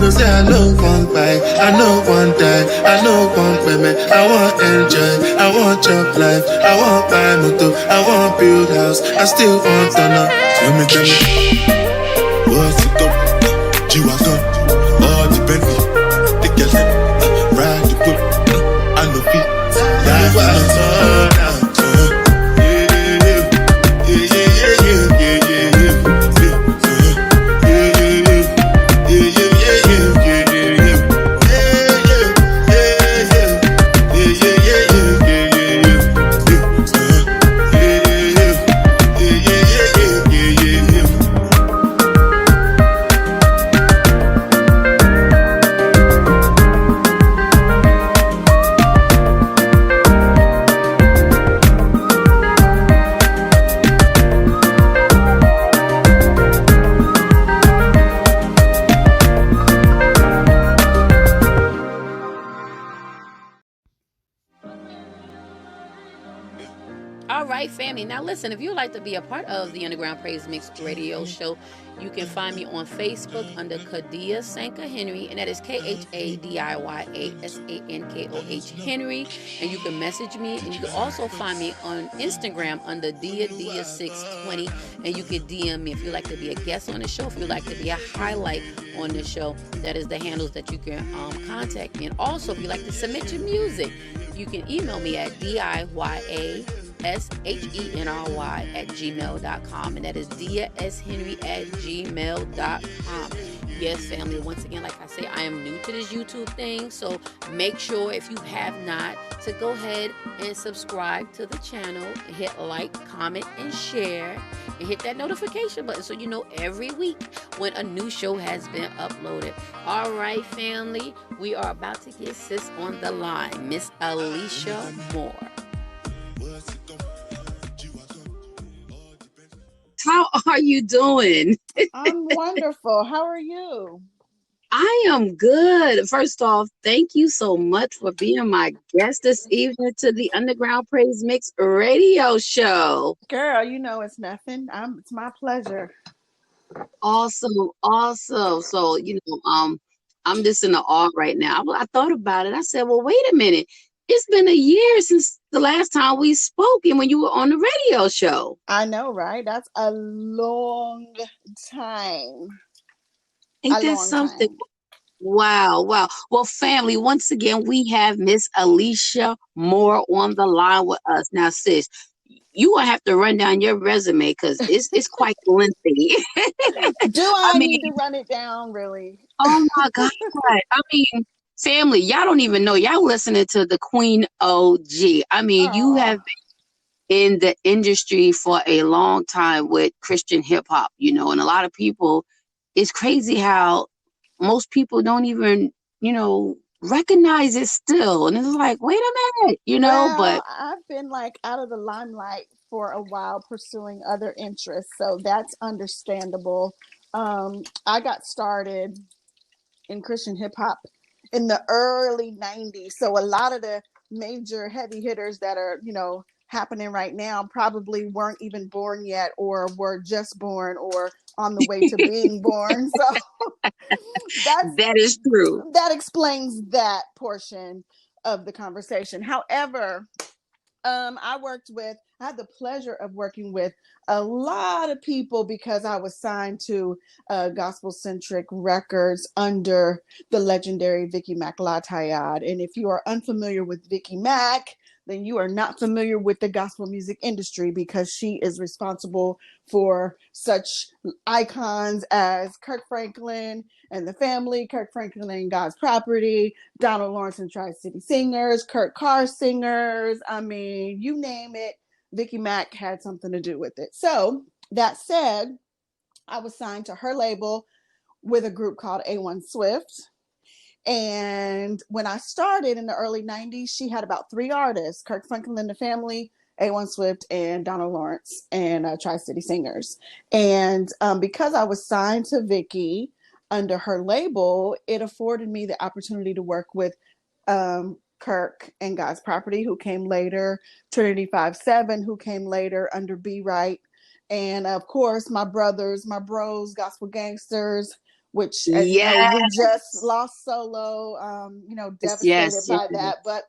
Say I know one bite, I know one die, I know one women. I want enjoy, I want job life, I want buy motor, I want build house, I still want to know. Tell me, what's it go? G-Wagon, all the Bentley, the girl, ride the whip, I know feet, that's why I'm so down.
All right, family. Now, listen, if you'd like to be a part of the Underground Praise Mix radio show, you can find me on Facebook under Kadia Sanka Henry, and that is KHADIYASANKOH Henry. And you can message me, and you can also find me on Instagram under Dia620, and you can DM me if you'd like to be a guest on the show, if you'd like to be a highlight on the show. That is the handles that you can contact me. And also, if you'd like to submit your music, you can email me at DIYASHENRY@gmail.com, and that is DiaSHenry@gmail.com. Yes, family, once again, like I say, I am new to this YouTube thing, so make sure if you have not to go ahead and subscribe to the channel, hit like, comment, and share, and hit that notification button so you know every week when a new show has been uploaded. All right, family, we are about to get sis on the line, Miss Alisha Moore. How are you doing?
I'm wonderful. How are you?
I am good. First off, thank you so much for being my guest this evening to the Underground Praise Mix radio show.
Girl, you know it's nothing. It's my pleasure.
Awesome, awesome. So, I'm just in the awe right now. I thought about it. I said, well, wait a minute. It's been a year since the last time we spoke and when you were on the radio show.
I know, right? That's a long time.
Ain't that something? Wow, wow. Well, family, once again, we have Miss Alisha Moore on the line with us. Now, sis, you gonna have to run down your resume because it's quite lengthy.
Do I need to run it down, really?
Oh my God. I mean, family, y'all don't even know. Y'all listening to the Queen OG. I mean, you have been in the industry for a long time with Christian hip hop, and a lot of people, it's crazy how most people don't even, recognize it still. And it's like, wait a minute, but
I've been out of the limelight for a while pursuing other interests. So that's understandable. I got started in Christian hip hop in the early 90s. So a lot of the major heavy hitters that are, happening right now probably weren't even born yet or were just born or on the way to being born. So that
is true.
That explains that portion of the conversation. However, I had the pleasure of working with a lot of people because I was signed to Gospel Centric Records under the legendary Vicky Mac Latayad. And if you are unfamiliar with Vicky Mac, then you are not familiar with the gospel music industry because she is responsible for such icons as Kirk Franklin and the Family, Kirk Franklin and God's Property, Donald Lawrence and Tri-City Singers, Kurt Carr Singers. I mean, you name it, Vicky Mac had something to do with it. So that said, I was signed to her label with a group called A1 Swift. And when I started in the early 90s, she had about 3 artists: Kirk Franklin and the Family, A1 Swift, and Donald Lawrence, and Tri-City Singers. And because I was signed to Vicky under her label, it afforded me the opportunity to work with Kirk and God's Property, who came later, Trinity 5-7, who came later under Be Right, and of course my brothers, my bros, Gospel Gangsters, which, as you know, we just lost Solo, devastated by that. But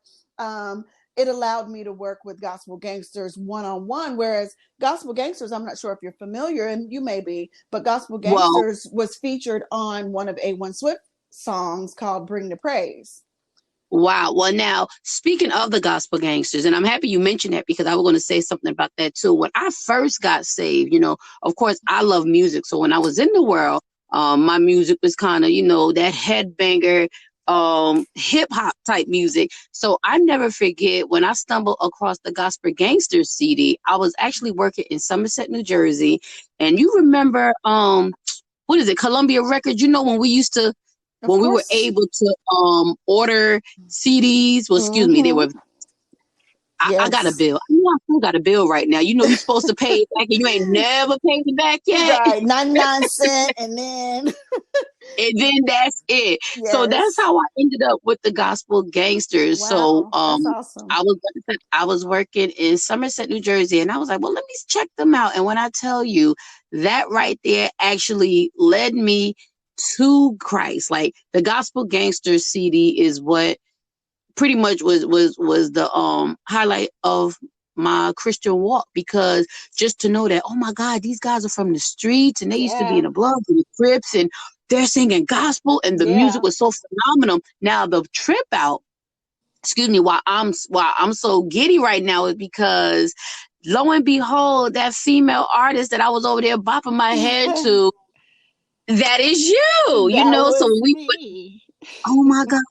it allowed me to work with Gospel Gangsters one-on-one, whereas Gospel Gangsters, I'm not sure if you're familiar, and you may be, but Gospel Gangsters was featured on one of A1 Swift songs called Bring the Praise.
Wow. Well, now, speaking of the Gospel Gangsters, and I'm happy you mentioned that because I was going to say something about that too. When I first got saved, of course, I love music. So when I was in the world, my music was kind of, that headbanger, hip hop type music. So I never forget when I stumbled across the Gospel Gangsters CD. I was actually working in Somerset, New Jersey. And you remember, what is it? Columbia Records. When we used to, when we were able to order CDs, well, excuse me, they were. I got a bill. I still got a bill right now. You're supposed to pay it back, and you ain't never paid it back yet.
Right, 99 cents, and then
that's it. Yes. So that's how I ended up with the Gospel Gangsters.
Wow,
so
that's awesome.
I was working in Somerset, New Jersey, and I was like, well, let me check them out. And when I tell you, that right there actually led me to Christ. Like, the Gospel Gangsters CD is what pretty much was the highlight of my Christian walk, because just to know that, oh my God, these guys are from the streets and they used to be in the Bloods and the Crips and they're singing gospel and the music was so phenomenal. Now the trip out, why I'm so giddy right now is because lo and behold, that female artist that I was over there bopping my head to, that is you, so we oh my God.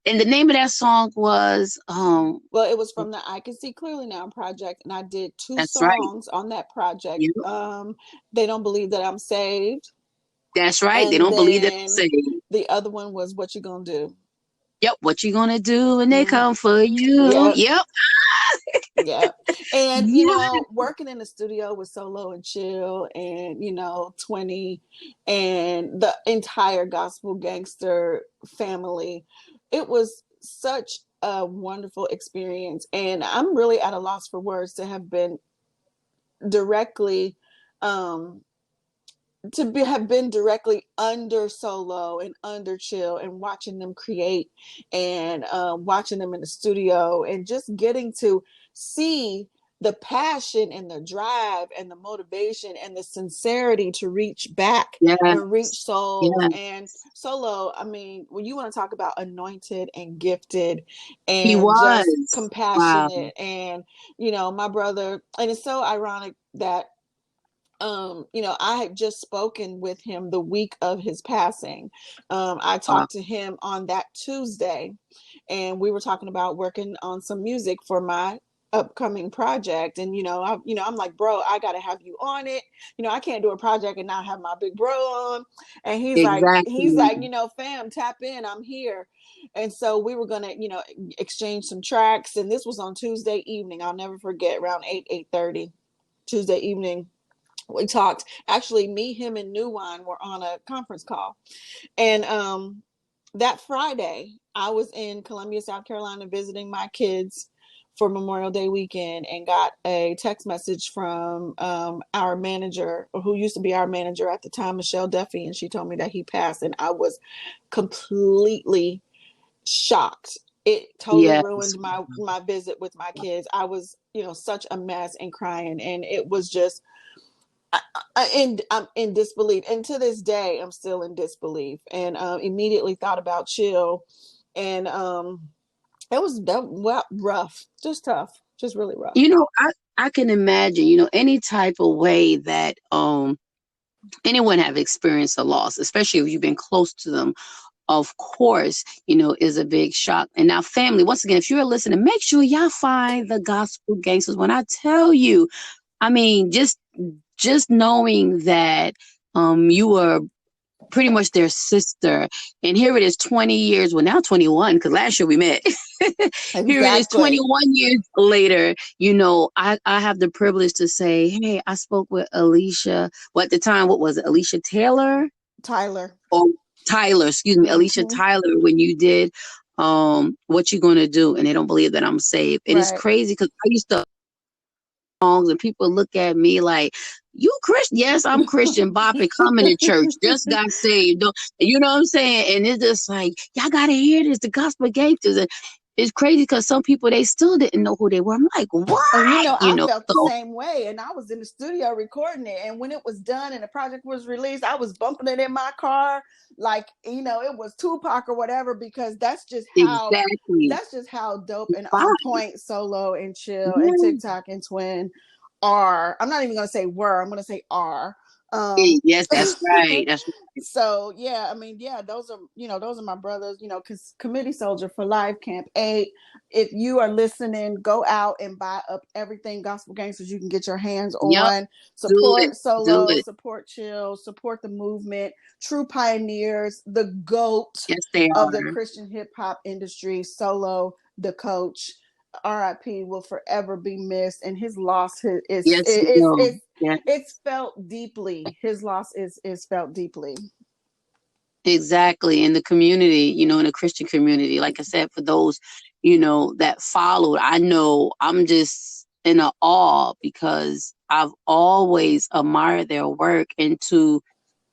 And the name of that song was
well, it was from the I Can See Clearly Now project, and I did 2 songs on that project. Yep. They Don't Believe That I'm Saved.
That's right. And they don't believe that I'm saved.
The other one was What You Gonna Do.
Yep. What you gonna do when they come for you? Yep.
Yeah. And working in the studio with Solo and Chill and 20 and the entire Gospel Gangster family, it was such a wonderful experience. And I'm really at a loss for words to have been directly directly under Solo and under Chill and watching them create and watching them in the studio and just getting to see the passion and the drive and the motivation and the sincerity to reach back and reach souls. And Solo, I mean, when you want to talk about anointed and gifted and just compassionate and, my brother, and it's so ironic that I had just spoken with him the week of his passing. I talked to him on that Tuesday, and we were talking about working on some music for my upcoming project. And I'm like, bro, I gotta have you on it. I can't do a project and not have my big bro on. And he's like, fam, tap in, I'm here. And so we were gonna, exchange some tracks. And this was on Tuesday evening. I'll never forget, around 8:30 Tuesday evening. We talked. Actually, me, him, and New Wine were on a conference call. And that Friday, I was in Columbia, South Carolina, visiting my kids for Memorial Day weekend, and got a text message from our manager, who used to be our manager at the time, Michelle Duffy, and she told me that he passed, and I was completely shocked. It totally ruined my visit with my kids. I was, such a mess and crying, and it was just, I'm in disbelief, and to this day I'm still in disbelief. And immediately thought about Chill, and it was rough, just tough, just really rough.
I can imagine, any type of way that anyone have experienced a loss, especially if you've been close to them, of course, is a big shock. And now, family, once again, if you're listening, make sure y'all find the Gospel Gangsters. When I tell you, I mean, just knowing that you were pretty much their sister. And here it is 20 years, well, now 21, because last year we met. Here it is
Exactly.
21 years later. I have the privilege to say, hey, I spoke with Alisha. Well, at the time, what was it? Alisha Taylor?
Tyler.
Or Tyler, excuse me, Alisha Tyler, when you did What You Gonna Do, and they don't believe that I'm saved. And it's crazy because I used to songs and people look at me like, you Christian? Yes, I'm Christian. Bopping, coming to church, just got saved. You know what I'm saying? And it's just like, y'all gotta hear this, the gospel gangsters. And it's crazy because some people, they still didn't know who they were. I'm like, what?
I felt the same way, and I was in the studio recording it, and when it was done and the project was released, I was bumping it in my car like, it was Tupac or whatever, because that's just how dope and on point Solo and Chill and TikTok and Twin are. I'm not even gonna say were, I'm gonna say are.
Yes, that's right. That's right.
So yeah, those are my brothers, because Committee Soldier for Life, Camp 8. If you are listening, go out and buy up everything Gospel Gangsters you can get your hands on. Support Solo, support Chill, support the movement, true pioneers, the GOAT of the Christian hip hop industry, Solo, the coach. RIP will forever be missed, and his loss it's felt deeply. His loss is felt deeply.
Exactly. In the community, in the Christian community, like I said, for those, that followed, I know I'm just in awe because I've always admired their work. And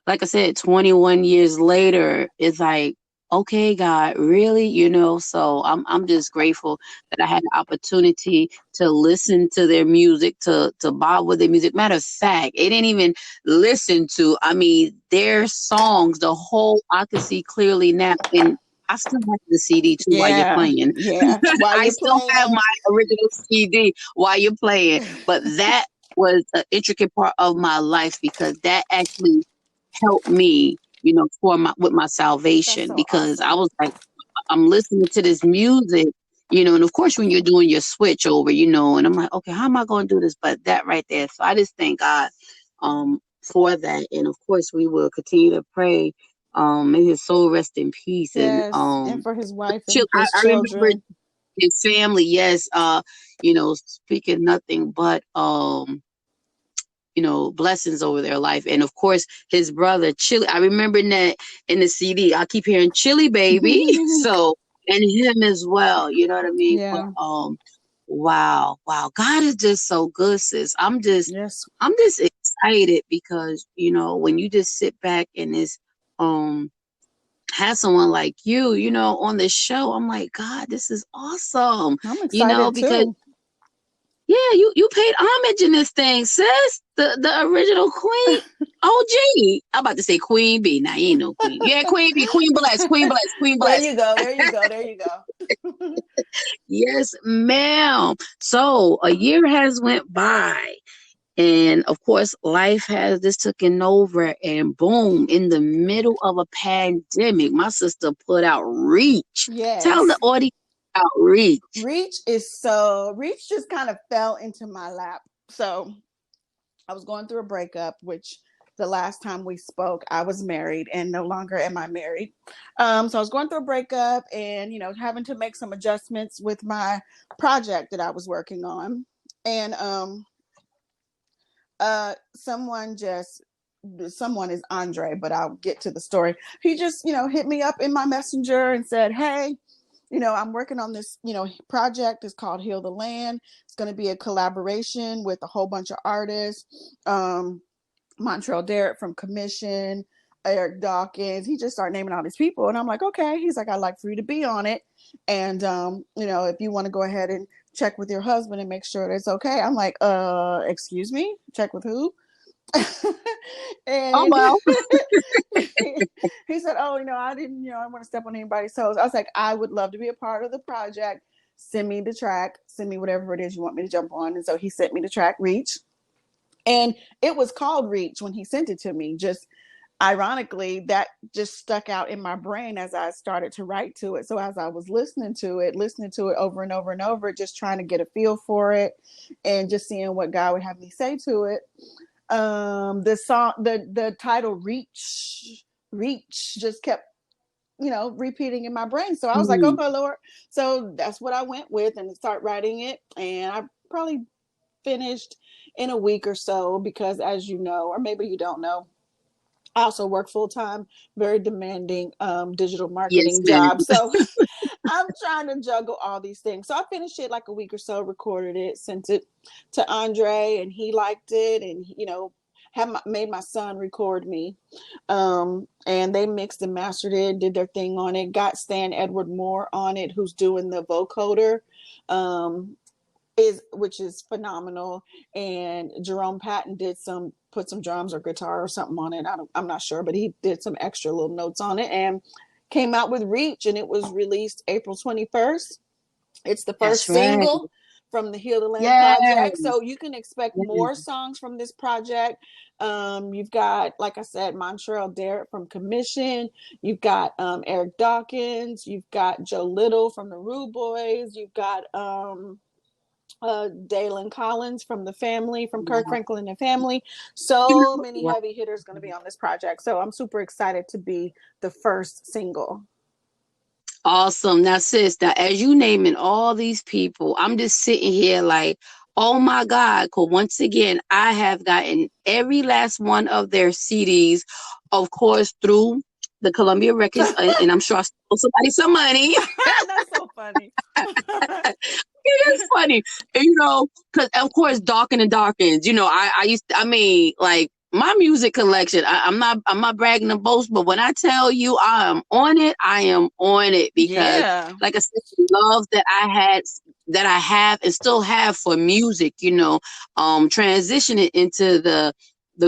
like I said, 21 years later, it's like, okay, God, really? So I'm just grateful that I had the opportunity to listen to their music, to bob with their music. Matter of fact, it didn't even listen to, their songs, the whole, I could see clearly now. And I still have the CD too while you're playing.
Yeah,
I still have my original CD while you're playing. But that was an intricate part of my life because that actually helped me, with my salvation, because I was like, I'm listening to this music, and of course when you're doing your switch over, and I'm like, okay, how am I going to do this? But that right there. So I just thank God for that. And of course we will continue to pray. May his soul rest in peace.
Yes, and for his wife and his
I
children.
remember his family, yes, speaking nothing but blessings over their life. And of course, his brother, Chili. I remember that in the CD, I keep hearing Chili Baby. So, and him as well, you know what I mean?
Yeah.
But, wow. God is just so good, sis. I'm just excited because, when you just sit back and have someone like you, on the show, I'm like, God, this is awesome.
I'm excited
because
too.
yeah, you paid homage in this thing, sis. The original Queen OG. I'm about to say Queen B. Now you ain't no Queen. Yeah, Queen B. Queen Bless. Queen Bless. Queen Bless.
There you go.
Yes, ma'am. So a year has went by. And of course, life has this taken over, and boom, in the middle of a pandemic, my sister put out Reach.
Yes.
Tell the audience about Reach.
Reach just kind of fell into my lap. So I was going through a breakup, which the last time we spoke, I was married, and no longer am I married. So I was going through a breakup and, having to make some adjustments with my project that I was working on. And someone is Andre, but I'll get to the story. He just, hit me up in my messenger and said, hey, I'm working on this, project. It's called Heal the Land. It's going to be a collaboration with a whole bunch of artists. Montreal Derrick from Commission, Eric Dawkins. He just started naming all these people. And I'm like, okay. He's like, I'd like for you to be on it. And, if you want to go ahead and check with your husband and make sure it's okay. I'm like, excuse me? Check with who? And he said, oh, I didn't, I want to step on anybody's toes. I was like, I would love to be a part of the project. Send me the track, send me whatever it is you want me to jump on. And so he sent me the track Reach. And it was called Reach when he sent it to me. Just ironically, that just stuck out in my brain as I started to write to it. So as I was listening to it over and over and over, just trying to get a feel for it and just seeing what God would have me say to it. The song, the title Reach Reach just kept, repeating in my brain. So I was like, okay, Lord. So that's what I went with and start writing it. And I probably finished in a week or so because, as you know, or maybe you don't know, I also work full time, very demanding digital marketing job. So I'm trying to juggle all these things. So I finished it like a week or so, recorded it, sent it to Andre, and he liked it, and made my son record me. And they mixed and mastered it, did their thing on it, got Stan Edward Moore on it, who's doing the vocoder. Which is phenomenal, and Jerome Patton put some drums or guitar or something on it. I'm not sure, but he did some extra little notes on it and came out with Reach, and it was released April 21st. It's the first single from the Heal the Land project, so you can expect more songs from this project. You've got, like I said, Montreal Derrick from Commission. You've got Eric Dawkins. You've got Joe Little from the Rude Boys. You've got Dalen Collins from the family, from Kirk Franklin and family. So many heavy hitters going to be on this project. So I'm super excited to be the first single.
Awesome. Now, sis, as you naming all these people, I'm just sitting here like, oh my God. Because once again, I have gotten every last one of their CDs, of course, through the Columbia Records, and I'm sure I stole somebody some money.
That's so funny.
It is funny, because of course, Darken and Darkens. Like my music collection. I'm not bragging to boast, but when I tell you I am on it because, like I said, the love that I have and still have for music. Transitioning into the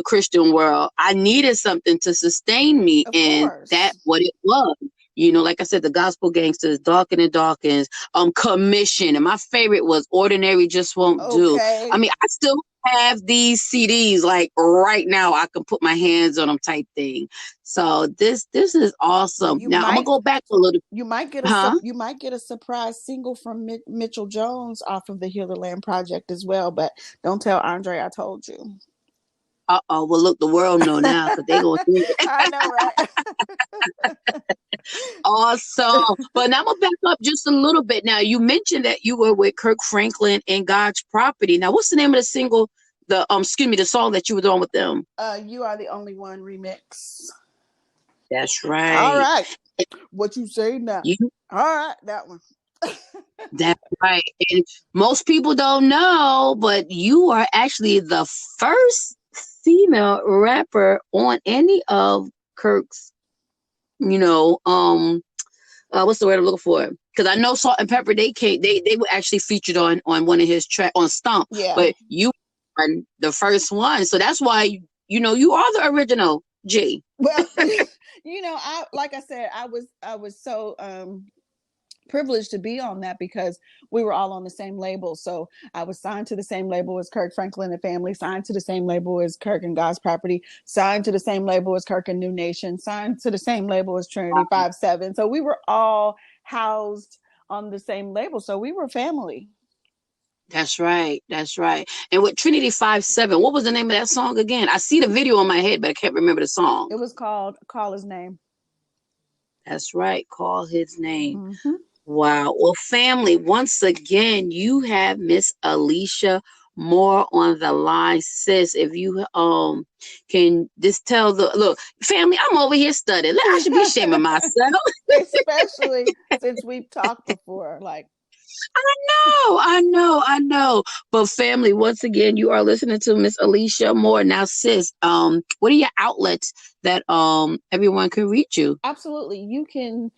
Christian world, I needed something to sustain me, and that's what it was. Like I said, the Gospel Gangsters, Darken and Darkens, Commission, and my favorite was Ordinary Just Won't Do. I mean, I still have these CDs like right now. I can put my hands on them, type thing. So this is awesome. I'm gonna go back a little.
You might get a surprise single from Mitchell Jones off of the Heal the Land project as well, but don't tell Andre I told you.
Well, look, the world know now because they gonna hear it.
I know, right?
Awesome. But now I'm gonna back up just a little bit. Now, you mentioned that you were with Kirk Franklin and God's Property. Now, what's the name of the single? The song that you were doing with them?
You Are the Only One remix.
That's right.
All right. What you say now? All right, that one.
That's right. And most people don't know, but you are actually the first female rapper on any of Kirk's, what's the word I'm looking for? Because I know Salt and Pepper, they were actually featured on one of his track on Stomp.
Yeah.
But you are the first one, so that's why you are the original G.
Well, like I said, I was so privileged to be on that because we were all on the same label. So I was signed to the same label as Kirk Franklin and Family, signed to the same label as Kirk and God's Property, signed to the same label as Kirk and New Nation, signed to the same label as Trinity-I-Tee. So we were all housed on the same label. So we were family.
That's right. And with Trinity-I-Tee, what was the name of that song again? I see the video in my head, but I can't remember the song.
It was called Call His Name.
That's right. Call His Name.
Mm-hmm.
Wow. Well, family, once again, you have Miss Alisha Moore on the line. Sis, if you can just tell look, family, I'm over here studying. I should be ashamed of myself.
Especially since we've talked before. Like,
I know. But family, once again, you are listening to Miss Alisha Moore. Now, sis, what are your outlets that everyone can reach you?
Absolutely. You can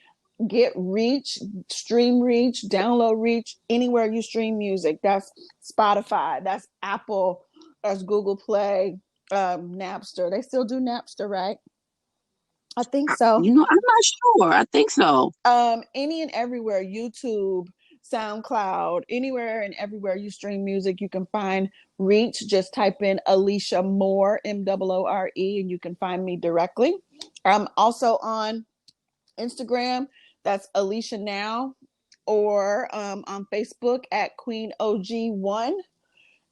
get Reach, stream Reach, download Reach anywhere you stream music. That's Spotify, that's Apple, that's Google Play, Napster. They still do Napster, right? I think so.
I'm not sure. I think so.
Any and everywhere, YouTube, SoundCloud, anywhere and everywhere you stream music, you can find Reach. Just type in Alisha Moore, Moore, and you can find me directly. I'm also on Instagram. That's Alisha Now, or on Facebook at Queen OG1.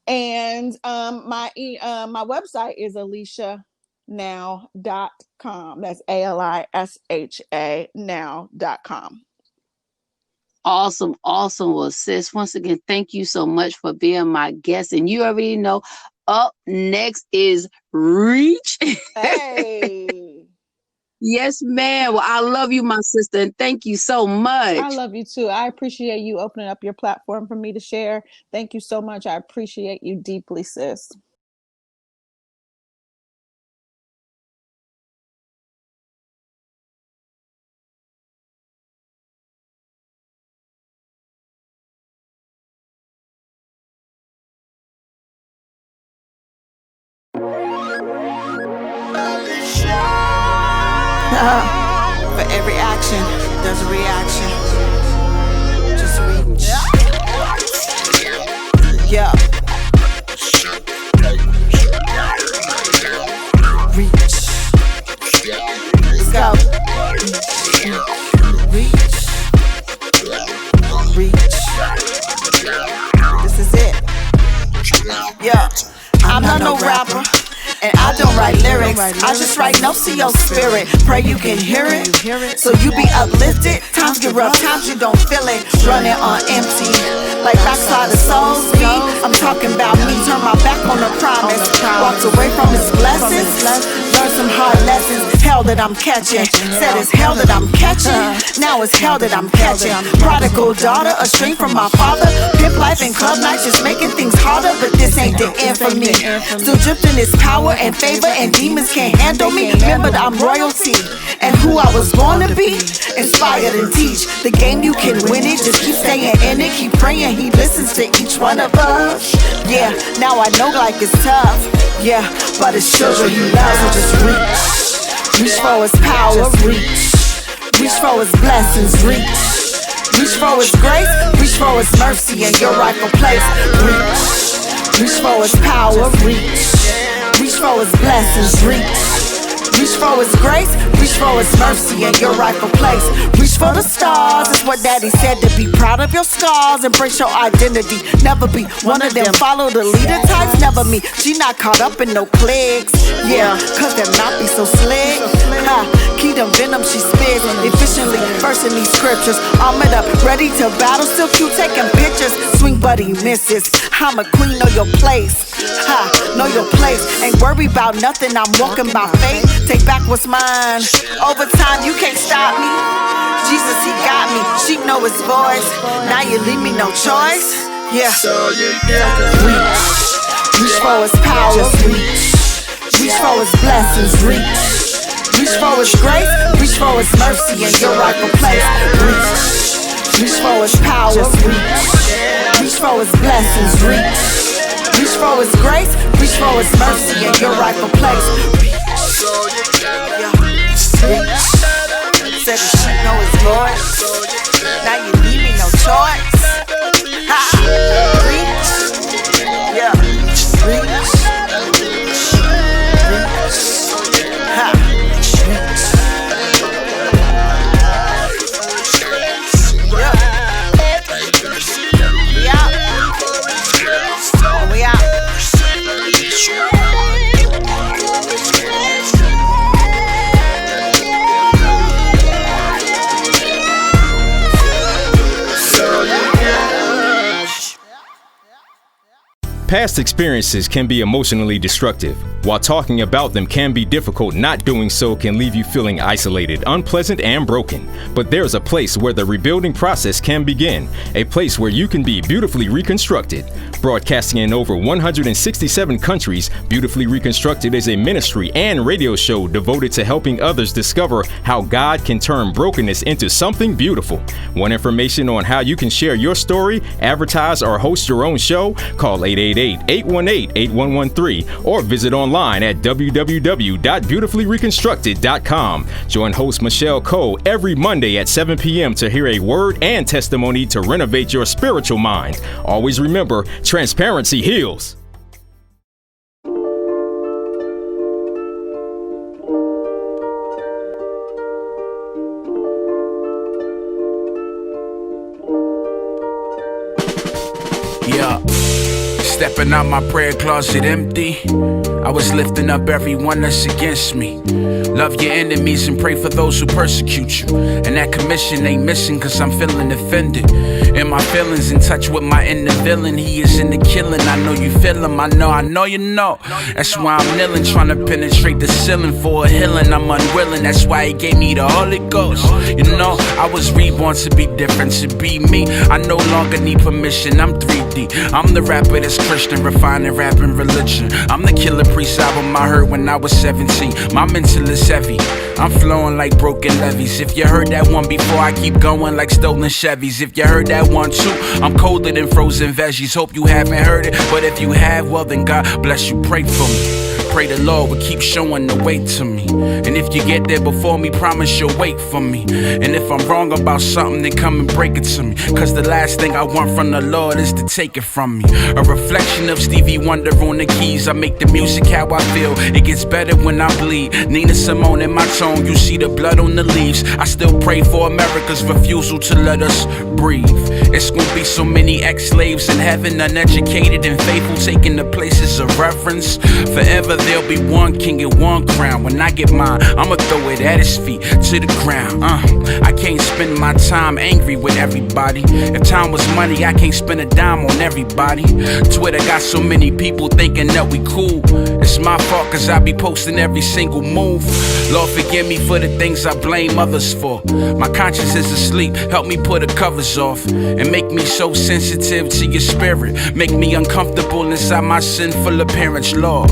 And my website is Alisha now.com. That's ALISHA now.com.
Awesome. Well, sis, once again, thank you so much for being my guest. And you already know, up next is Reach.
Hey.
Yes, ma'am. Well, I love you, my sister, and thank you so much.
I love you too. I appreciate you opening up your platform for me to share. Thank you so much. I appreciate you deeply, sis.
For every action, there's a reaction. Just reach. Yeah. Reach. Let's go. Reach. Reach. This is it. Yeah. I'm not no rapper. And I don't write lyrics, I just write notes to your spirit. Pray you can hear it, so you be uplifted. Times get rough, times you don't feel it. Running on empty, like backside of souls be. I'm talking about me, turn my back on the promise. Walked away from his blessings, learned some hard lessons. Hell that I'm catching, said it's hell that I'm catching. Now it's hell that I'm catching. Prodigal daughter, a string from my father. Pimp life and club nights just making things harder. But this ain't the end for me. Still drifting this power and favor, and demons can't handle me. Remember that I'm royalty and who I was born to be. Inspired and teach the game, you can win it. Just keep staying in it, keep praying. He listens to each one of us. Yeah, now I know like it's tough. Yeah, but his children he loves. So just reach for his power. Reach for his blessings. Reach for his grace. Reach for his mercy in your rightful place. Reach for his power. Reach for his blessings, reach for his grace, reach for his mercy in your rightful place. Reach for the stars, is what daddy said. To be proud of your scars, embrace your identity. Never be one of them, follow the leader types. Never me, she not caught up in no cliques. Yeah, cause that mouth be so slick. Key them venom she spits efficiently, versing these scriptures. Armored up, ready to battle, still cute taking pictures. Swing buddy misses, I'm a queen, know your place. Know your place, ain't worry about nothing, I'm walking by faith. Take back what's mine, over time you can't stop me. Jesus, he got me, sheep know his voice. Now you leave me no choice. Yeah, reach for his power. Reach for his blessings. Reach for his grace. Reach for his mercy in your rightful place. Reach for his power. Reach for his blessings. Reach for his grace. Reach for his mercy in your rightful place. Reach. Said the sheep know his voice. Now you leave me no choice. Reach. Yeah. Reach.
Past experiences can be emotionally destructive. While talking about them can be difficult, not doing so can leave you feeling isolated, unpleasant, and broken. But there's a place where the rebuilding process can begin, a place where you can be beautifully reconstructed. Broadcasting in over 167 countries, Beautifully Reconstructed is a ministry and radio show devoted to helping others discover how God can turn brokenness into something beautiful. Want information on how you can share your story, advertise, or host your own show? Call 888-818-8113 or visit online at www.beautifullyreconstructed.com. Join host Michelle Cole every Monday at 7 p.m. to hear a word and testimony to renovate your spiritual mind. Always remember, transparency heals.
Yeah.
Stepping out my prayer closet empty. I was lifting up everyone that's against me. Love your enemies and pray for those who persecute you. And that commission ain't missing cause I'm feeling offended. And my feelings in touch with my inner villain. He is in the killing, I know you feel him. I know you know. That's why I'm kneeling, trying to penetrate the ceiling for a healing. I'm unwilling, that's why he gave me the Holy Ghost. You know, I was reborn to be different, to be me. I no longer need permission, I'm 3D. I'm the rapper that's Christian, refining rap and religion. I'm the Killer Priest album I heard when I was 17. My mental is heavy, I'm flowing like broken levees. If you heard that one before, I keep going like stolen Chevys. If you heard that one too, I'm colder than frozen veggies. Hope you haven't heard it, but if you have, well then God bless you, pray for me. Pray the Lord will keep showing the way to me. And if you get there before me, promise you'll wait for me. And if I'm wrong about something, then come and break it to me. Cause the last thing I want from the Lord is to take it from me. A reflection of Stevie Wonder on the keys. I make the music how I feel. It gets better when I bleed. Nina Simone in my tone, you see the blood on the leaves. I still pray for America's refusal to let us breathe. It's gonna be so many ex-slaves in heaven, uneducated and faithful, taking the places of reverence. Forever there'll be one king and one crown. When I get mine, I'ma throw it at his feet, to the ground. I can't spend my time angry with everybody. If time was money, I can't spend a dime on everybody. Twitter got so many people thinking that we cool. It's my fault cause I be posting every single move. Lord forgive me for the things I blame others for. My conscience is asleep, help me pull the covers off. And make me so sensitive to your spirit. Make me uncomfortable inside my sinful appearance, Lord.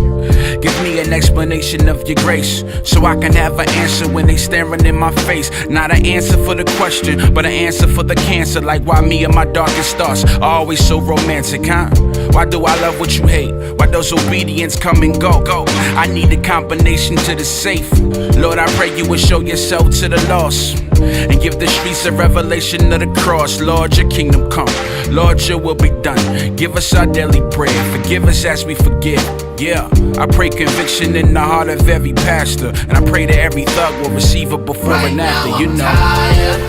Give me an explanation of your grace, so I can have an answer when they staring in my face. Not an answer for the question, but an answer for the cancer. Like why me and my darkest thoughts are always so romantic, huh? Why do I love what you hate? Why those obedience come and go? I need a combination to the safe. Lord, I pray you will show yourself to the lost and give the streets a revelation of the cross. Lord, your kingdom come. Lord, your will be done. Give us our daily bread. Forgive us as we forgive. Yeah, I pray conviction in the heart of every pastor, and I pray that every thug will receive it before and after, you know.
Tired,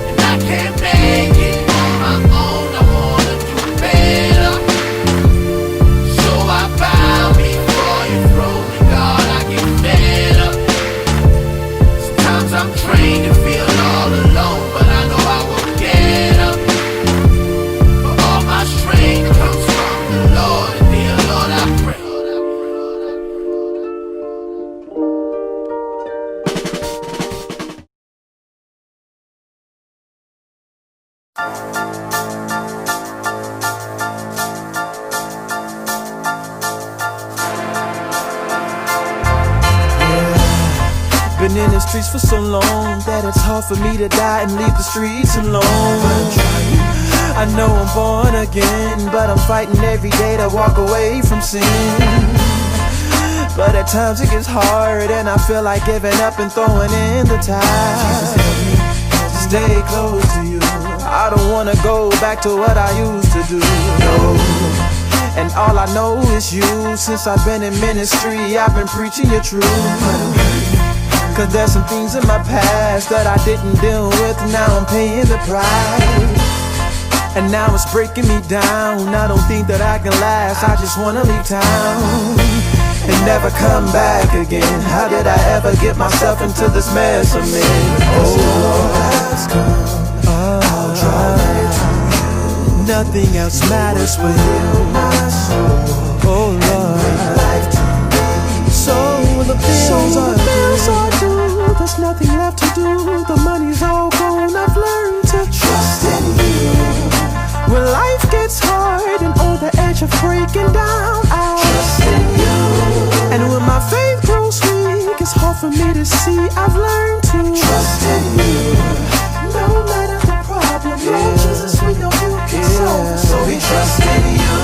and I can't make it on my own. I wanna do better, so I bow before your throne. And God, I get better. Sometimes I'm trained to feel all alone, but I know I will get up. But all my strength comes from the Lord.
Been in the streets for so long that it's hard for me to die and leave the streets alone. I know I'm born again, but I'm fighting every day to walk away from sin. But at times it gets hard and I feel like giving up and throwing in the towel. Stay close to you, I don't wanna go back to what I used to do, no. And all I know is you. Since I've been in ministry, I've been preaching your truth. Cause there's some things in my past that I didn't deal with. Now I'm paying the price, and now it's breaking me down. I don't think that I can last, I just wanna leave town and never come back again. How did I ever get myself into this mess I'm in? Oh Lord, I'll draw near to you. Nothing else matters with you. Oh Lord, life to me. So the bills are due. There's nothing left to do. The money's all gone. I've learned to trust in you. When life gets hard and on the edge of breaking down, I trust in you. And when my faith grows weak, it's hard for me to see. I've learned to trust in you. No matter the problem, Lord Jesus, we know you can solve it. So we trust in you.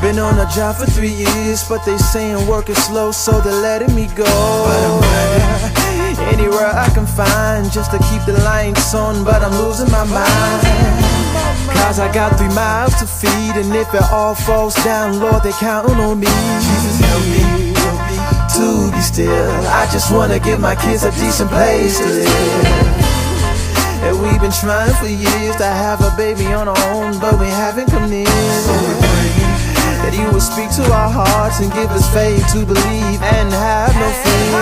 Been on a job for 3 years, but they saying work is slow, so they're letting me go. But I'm running anywhere I can find just to keep the lights on, but I'm losing my mind. Cause I got 3 mouths to feed, and if it all falls down, Lord, they counting on me. Jesus, help me to be still. I just wanna give my kids a decent place to live. And we've been trying for years to have a baby on our own, but we haven't come near. So we're praying that you would speak to our hearts and give us faith to believe and have no fear.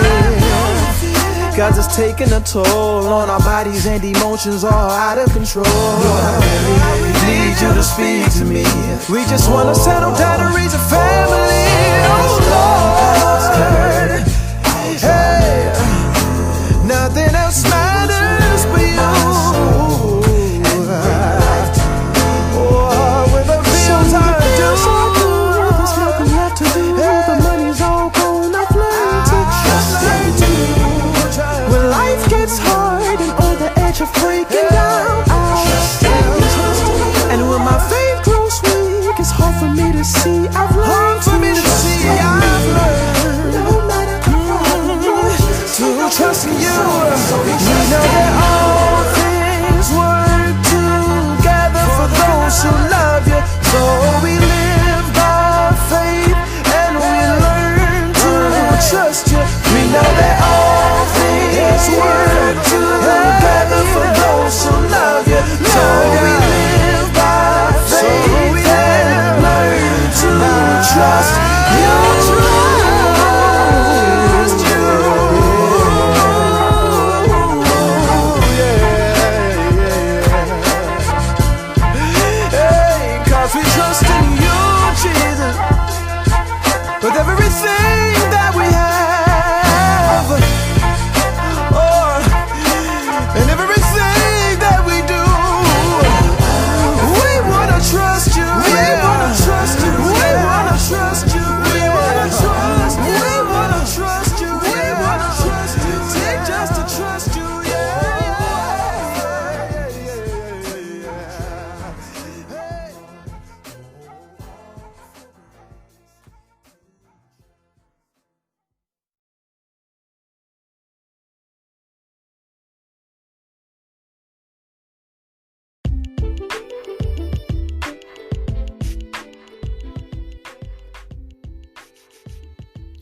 Cause it's taking a toll on our bodies and emotions all out of control. Lord, I really need you to speak to me. We just wanna settle down and raise a family. Oh Lord, hey, nothing else matters but you. Oh, when the bills are due, there's nothing left to do. The money's all gone. I've learned to trust you. When life gets hard and on the edge of breaking down, and when my faith grows weak, it's hard for me to see. I've learned to trust in you. We know that all things work together for those who love you. So we live by faith and we learn to trust you. We know that all things work together for those who love you. So we live by faith and learn to trust you. With everything that we have, and everything that we do, we wanna trust you. We wanna trust you. We wanna trust you. We wanna trust. We wanna trust you. We wanna trust you. Take just to trust you.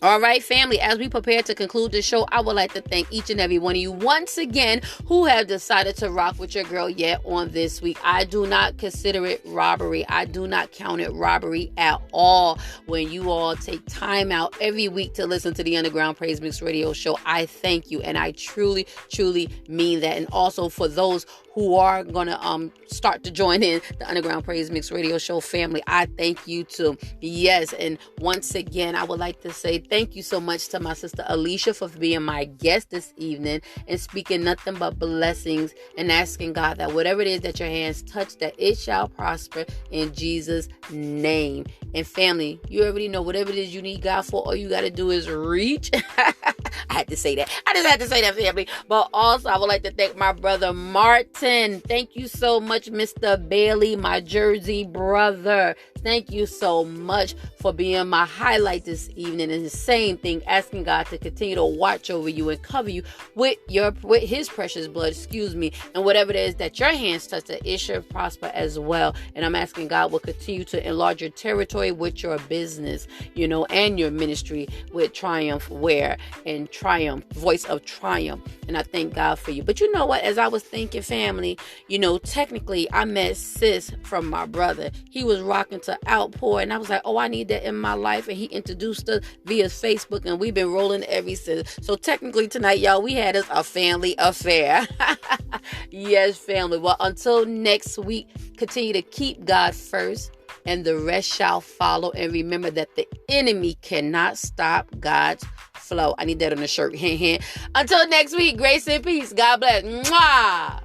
All right, family, as we prepare to conclude the show, I would like to thank each and every one of you once again who have decided to rock with your girl yet on this week. I do not consider it robbery. I do not count it robbery at all when you all take time out every week to listen to the Underground Praise Mix Radio Show. I thank you, and I truly, truly mean that. And also for those who are going to start to join in the Underground Praise Mix Radio Show family, I thank you too. Yes, and once again, I would like to say thank you so much to my sister Alisha for being my guest this evening and speaking nothing but blessings and asking God that whatever it is that your hands touch, that it shall prosper in Jesus' name. And family, you already know whatever it is you need God for, all you got to do is reach. I had to say that. I just had to say that, family. But also, I would like to thank my brother Martin. Thank you so much, Mr. Bailey, my Jersey brother. Thank you so much for being my highlight this evening. And the same thing, asking God to continue to watch over you and cover you with his precious blood, and whatever it is that your hands touch, that it should prosper as well. And I'm asking God will continue to enlarge your territory with your business, and your ministry with Triumph Wear and Triumph, Voice of Triumph. And I thank God for you. But you know what? As I was thinking, family, technically I met Sis from my brother. He was rocking to Outpour, and I was like, oh, I need that in my life. And he introduced us via Facebook, and we've been rolling ever since. So technically tonight, y'all, we had us a family affair. Yes, family. Well, until next week, continue to keep God first, and the rest shall follow. And remember that the enemy cannot stop God's flow. I need that on the shirt. Until next week, grace and peace. God bless. Mwah!